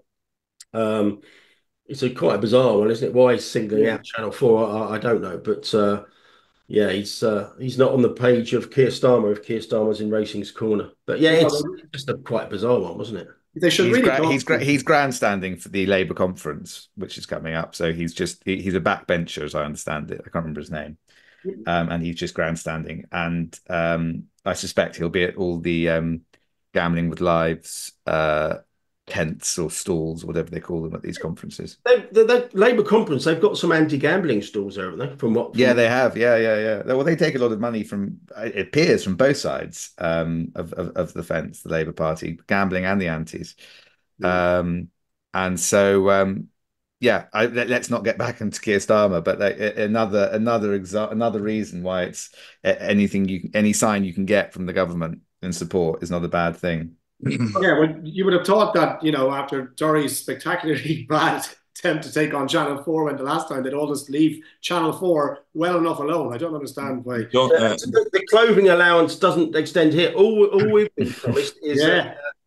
it's quite a bizarre one, isn't it? Why singling out Channel 4? I don't know. But Yeah, he's not on the page of Keir Starmer if Keir Starmer's in Racing's corner. But yeah, it's just a quite bizarre one, wasn't it? They should He's really he's grandstanding for the Labour conference, which is coming up. So he's he's a backbencher, as I understand it. I can't remember his name, and he's just grandstanding. And I suspect he'll be at all the gambling with lives tents or stalls, whatever they call them at these conferences. The Labour conference, they've got some anti-gambling stalls there, haven't they? Yeah, they have. Yeah. Well, they take a lot of money from, it appears, from both sides of the fence, the Labour Party, gambling and the antis. And so, yeah, let's not get back into Keir Starmer, but another reason why it's any sign you can get from the government in support is not a bad thing. Yeah, well, you would have thought that, after Dory's spectacularly bad attempt to take on Channel 4 when the last time, they'd all just leave Channel 4 well enough alone. I don't understand why. The clothing allowance doesn't extend here. All we've been promised is...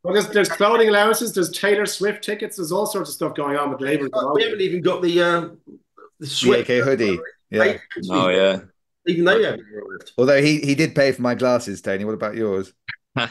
Well, there's clothing allowances, there's Taylor Swift tickets, there's all sorts of stuff going on with Labour. We haven't even got the Swift hoodie. Yeah. Oh, yeah. Even they haven't arrived. Although he did pay for my glasses, Tony. What about yours? No.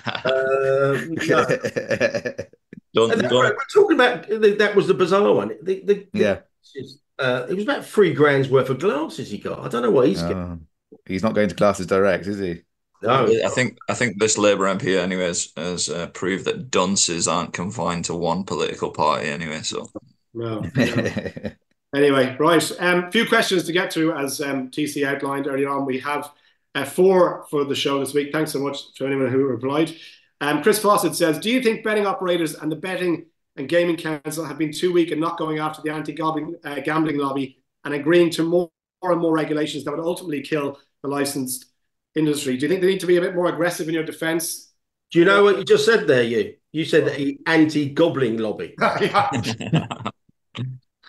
Don't. We're talking about that was the bizarre one. It was about $3,000 worth of glasses he got. I don't know what he's getting. He's not going to Classes Direct, is he? No. I think this Labour MP anyways has proved that dunces aren't confined to one political party anyway. So no. Anyway, right. A few questions to get through as TC outlined earlier on. We have 4 for the show this week. Thanks so much to anyone who replied. Chris Fawcett says, do you think betting operators and the Betting and Gaming Council have been too weak in not going after the anti-gambling lobby and agreeing to more and more regulations that would ultimately kill the licensed industry? Do you think they need to be a bit more aggressive in your defence? Do you know what you just said there, You said the anti-gobbling lobby.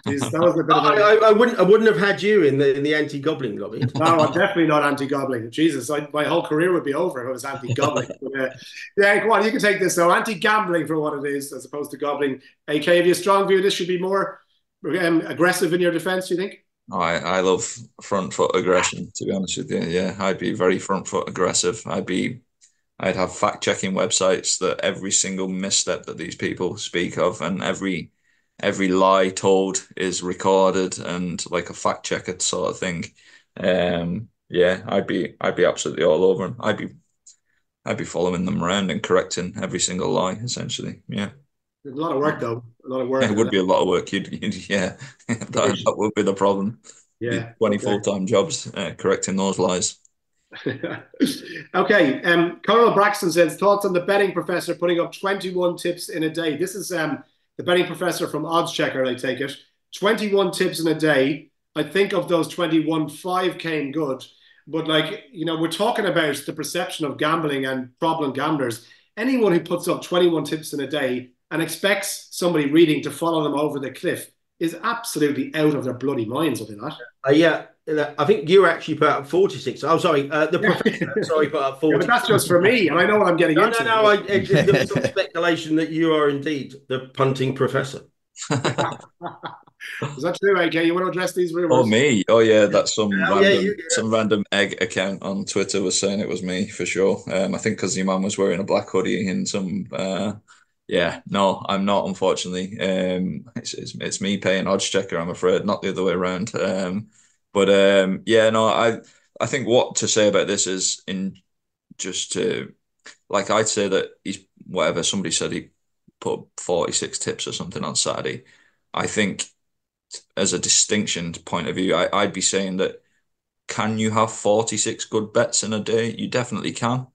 Jeez, that was a bit I wouldn't have had you in the anti-gobbling lobby. No, I'm definitely not anti-gobbling. Jesus, my whole career would be over if I was anti-gobbling. Yeah, come on, you can take this though. Anti-gambling for what it is, as opposed to gobbling. AK, have you a strong view this should be more aggressive in your defence, do you think? I love front foot aggression, to be honest with you. Yeah, I'd be very front foot aggressive. I'd have fact checking websites that every single misstep that these people speak of and every lie told is recorded and like a fact checker sort of thing. Yeah, I'd be absolutely all over them. I'd be following them around and correcting every single lie, essentially. Yeah. There's a lot of work though. A lot of work. It would be a lot of work. Yeah, that would be the problem. Yeah. 20 full-time jobs correcting those lies. Okay. Colonel Braxton says, thoughts on the betting professor putting up 21 tips in a day. This is the betting professor from Odds Checker, I take it. 21 tips in a day. I think of those 21, 5 came good. But we're talking about the perception of gambling and problem gamblers. Anyone who puts up 21 tips in a day and expects somebody reading to follow them over the cliff is absolutely out of their bloody minds, are they not? Yeah. I think you actually put up 46. Oh, sorry. The professor, sorry, put up 40. Yeah, but that's just for me, and I know what I'm getting into. No. There's some speculation that you are indeed the punting professor. Is that true, AK? You want to address these rumors? Oh, me? Oh, yeah. That's some random egg account on Twitter was saying it was me for sure. I think because your man was wearing a black hoodie and some. Yeah, no, I'm not. Unfortunately, it's me paying Odds Checker. I'm afraid, not the other way around. Yeah, no, I think what to say about this is I'd say that he's whatever somebody said he put 46 tips or something on Saturday. I think as a distinction point of view, I'd be saying that can you have 46 good bets in a day? You definitely can.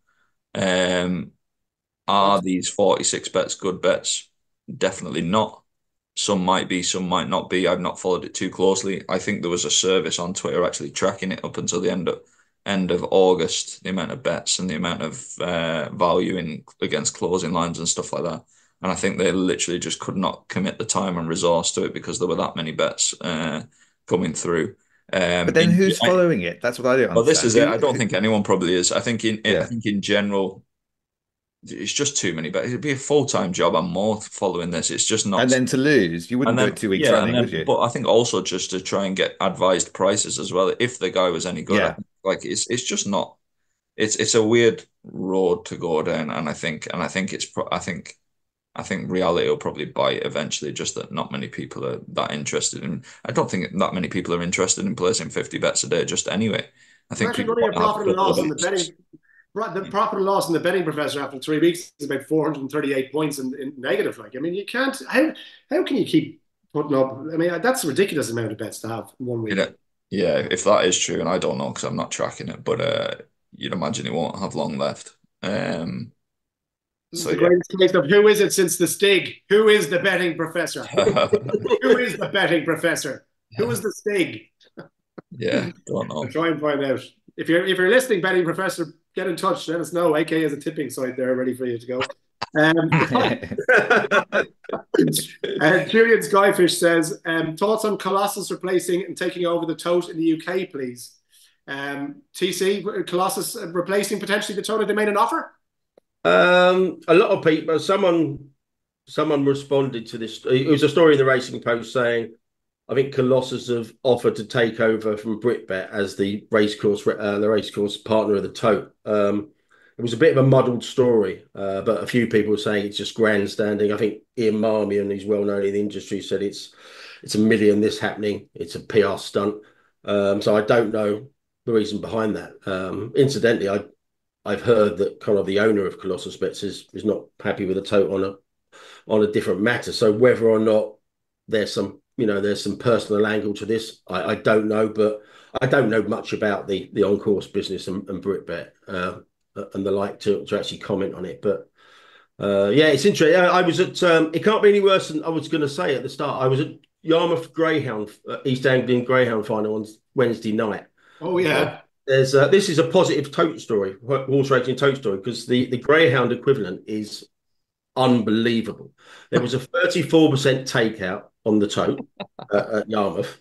Are these 46 bets good bets? Definitely not. Some might be, some might not be. I've not followed it too closely. I think there was a service on Twitter actually tracking it up until the end of August, the amount of bets and the amount of value against closing lines and stuff like that. And I think they literally just could not commit the time and resource to it because there were that many bets coming through. But then who's following it? That's what I don't understand. Well, this is it. I don't think anyone probably is. I think in general, it's just too many. But it'd be a full-time job and more following this. It's just not. And then to lose, you And wouldn't do then it 2 weeks yeah, and running, would then you? but I think also just to try and get advised prices as well. If the guy was any good, I Yeah. think, like it's just not. It's a weird road to go down, and I think reality will probably bite eventually. Just that not many people are that interested in. I don't think that many people are interested in placing 50 bets a day. Just anyway, I Well, think actually, people running a want to have profit a and couple of loss on the bets. betting. Right, the profit and loss in the betting professor after 3 weeks is about 438 points in negative. Like, I mean, you can't. How can you keep putting up? I mean, that's a ridiculous amount of bets to have in one You week. know, yeah, if that is true, and I don't know because I'm not tracking it, but you'd imagine it won't have long left. Um, This is so the yeah. greatest case of who is it since the Stig? Who is the betting professor? Who is the betting professor? Who is the Stig? Yeah, don't I'll know. try and find out. If you're listening, betting professor, get in touch. Let us know. AK has a tipping site there ready for you to go. Julian Skyfish says, thoughts on Colossus replacing and taking over the Tote in the UK, please. TC, Colossus replacing potentially the Tote. They made an offer? A lot of people, someone responded to this. It was a story in the Racing Post saying, I think Colossus have offered to take over from Britbet as the racecourse partner of the Tote. It was a bit of a muddled story, but a few people were saying it's just grandstanding. I think Ian Marmion, who's well known in the industry, said it's $1 million this happening. It's a PR stunt. So I don't know the reason behind that. Incidentally, I've heard that kind of the owner of Colossus Bets is not happy with the Tote on a different matter. So whether or not there's some personal angle to this, I don't know, but I don't know much about the on-course business and Britbet and the like to actually comment on it. But yeah, it's interesting. I was at it can't be any worse than I was going to say at the start. I was at Yarmouth Greyhound East Anglian Greyhound final on Wednesday night. Oh, yeah. This is a positive Tote story, horse racing Tote story, because the Greyhound equivalent is unbelievable. There was a 34% takeout on the Tote at Yarmouth,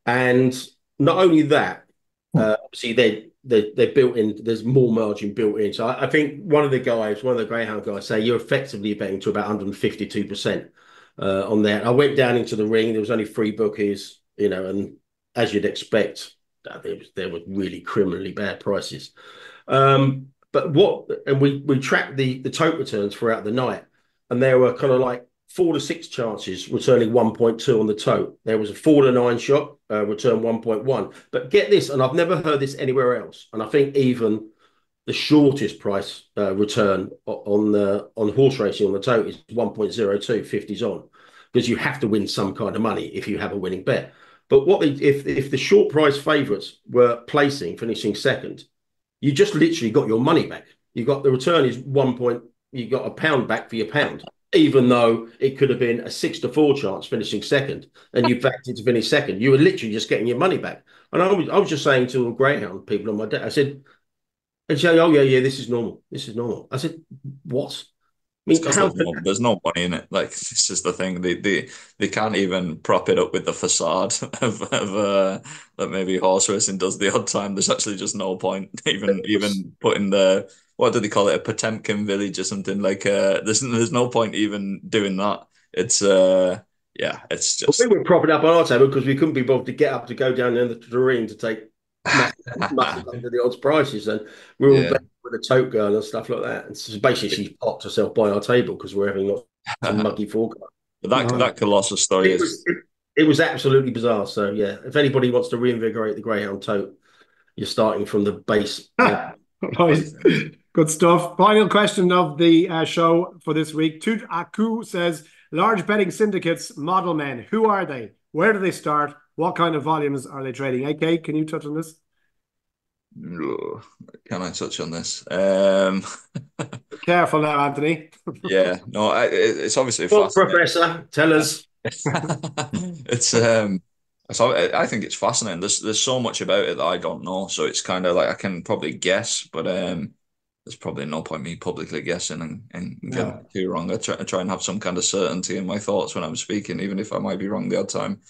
and not only that, obviously they're built in. There's more margin built in. So I think one of the Greyhound guys, say you're effectively betting to about 152% on there. I went down into the ring. There was only 3 bookies, and as you'd expect, there were really criminally bad prices. But we tracked the Tote returns throughout the night, and there were kind of like 4 to 6 chances returning 1.2 on the Tote. There was a 4 to 9 shot, return 1.1. But get this, and I've never heard this anywhere else, and I think even the shortest price return on horse racing on the Tote is 1.02, 50s on, because you have to win some kind of money if you have a winning bet. But if the short price favourites were finishing second, you just literally got your money back. You got the return is 1 point. You got £1 back for your pound, even though it could have been a 6 to 4 chance finishing second, and you backed it to finish second. You were literally just getting your money back. And I was just saying to the Greyhound people on my deck, I said, and she said, oh yeah, this is normal. This is normal. I said, what? I It's mean, because there's no money in it. Like this is the thing. They can't even prop it up with the facade of that maybe horse racing does the odd time. There's actually just no point even putting the what do they call it, a Potemkin village or something like. There's no point even doing that. It's yeah, it's just we were propping up on our table because we couldn't be bothered to get up to go down in the ring to take massive under the odds prices, and we were all yeah. with a Tote girl and stuff like that. And so basically, she popped herself by our table because we're having lots of muggy forecast. But that Colossus story is It was absolutely bizarre. So yeah, if anybody wants to reinvigorate the Greyhound Tote, you're starting from the base. Right. Good stuff. Final question of the show for this week. Tote Aku says, large betting syndicates, model men, who are they? Where do they start? What kind of volumes are they trading? AK, can you touch on this? Can I touch on this? Careful now, Anthony. Yeah, no, it's obviously Well, fascinating. Professor, tell us. It's so I think it's fascinating. There's so much about it that I don't know, so it's kind of like I can probably guess, but there's probably no point me publicly guessing and getting it too wrong. I try and have some kind of certainty in my thoughts when I'm speaking, even if I might be wrong the odd time.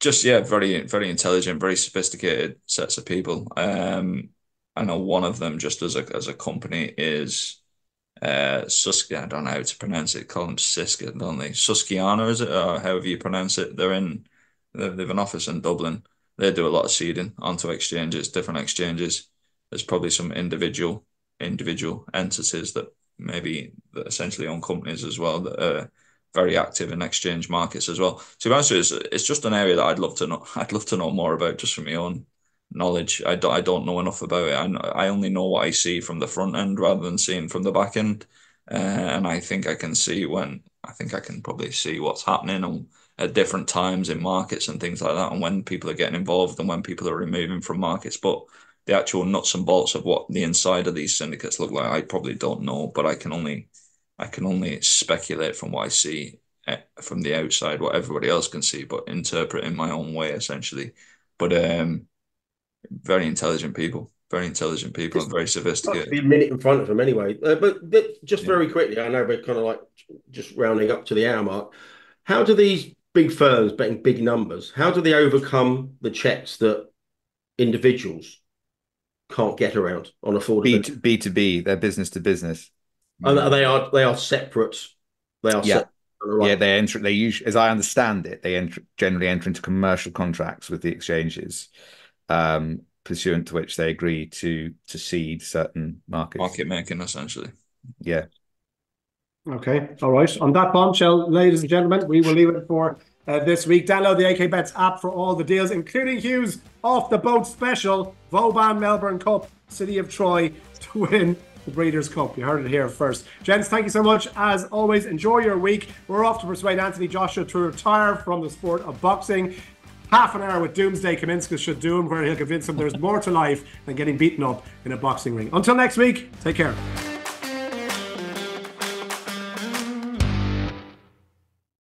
Just yeah, very very intelligent, very sophisticated sets of people. I know one of them, just as a company, is Suski. I don't know how to pronounce it. Call them Siska, don't they? Susquehanna, is it, or however you pronounce it? They've an office in Dublin. They do a lot of seeding onto exchanges, different exchanges. There's probably some individual entities that that essentially own companies as well that are very active in exchange markets as well. To be honest with you, it's just an area that I'd love to know. I'd love to know more about, just from my own knowledge. I don't know enough about it. I only know what I see from the front end rather than seeing from the back end. And I think I can probably see what's happening at different times in markets and things like that, and when people are getting involved and when people are removing from markets. But the actual nuts and bolts of what the inside of these syndicates look like, I probably don't know, but I can only speculate from what I see from the outside, what everybody else can see, but interpret in my own way, essentially. But very intelligent people and very sophisticated. Be a minute in front of them anyway. But just very quickly, I know we're kind of like just rounding up to the hour mark. How do these big firms betting big numbers, how do they overcome the checks that individuals can't get around on affordability? B2B, they're business to business. And they are separate. They are separate. Yeah, they usually, as I understand it, they generally enter into commercial contracts with the exchanges, pursuant to which they agree to seed certain markets. Market making, essentially. Yeah. Okay, all right. On that bombshell, ladies and gentlemen, we will leave it for this week. Download the AK Bets app for all the deals, including Hughes off the boat special, Vauban Melbourne Cup, City of Troy to win the Breeders' Cup. You heard it here first. Gents, thank you so much. As always, enjoy your week. We're off to persuade Anthony Joshua to retire from the sport of boxing. Half an hour with Doomsday Kaminskas should do him, where he'll convince him there's more to life than getting beaten up in a boxing ring. Until next week, take care.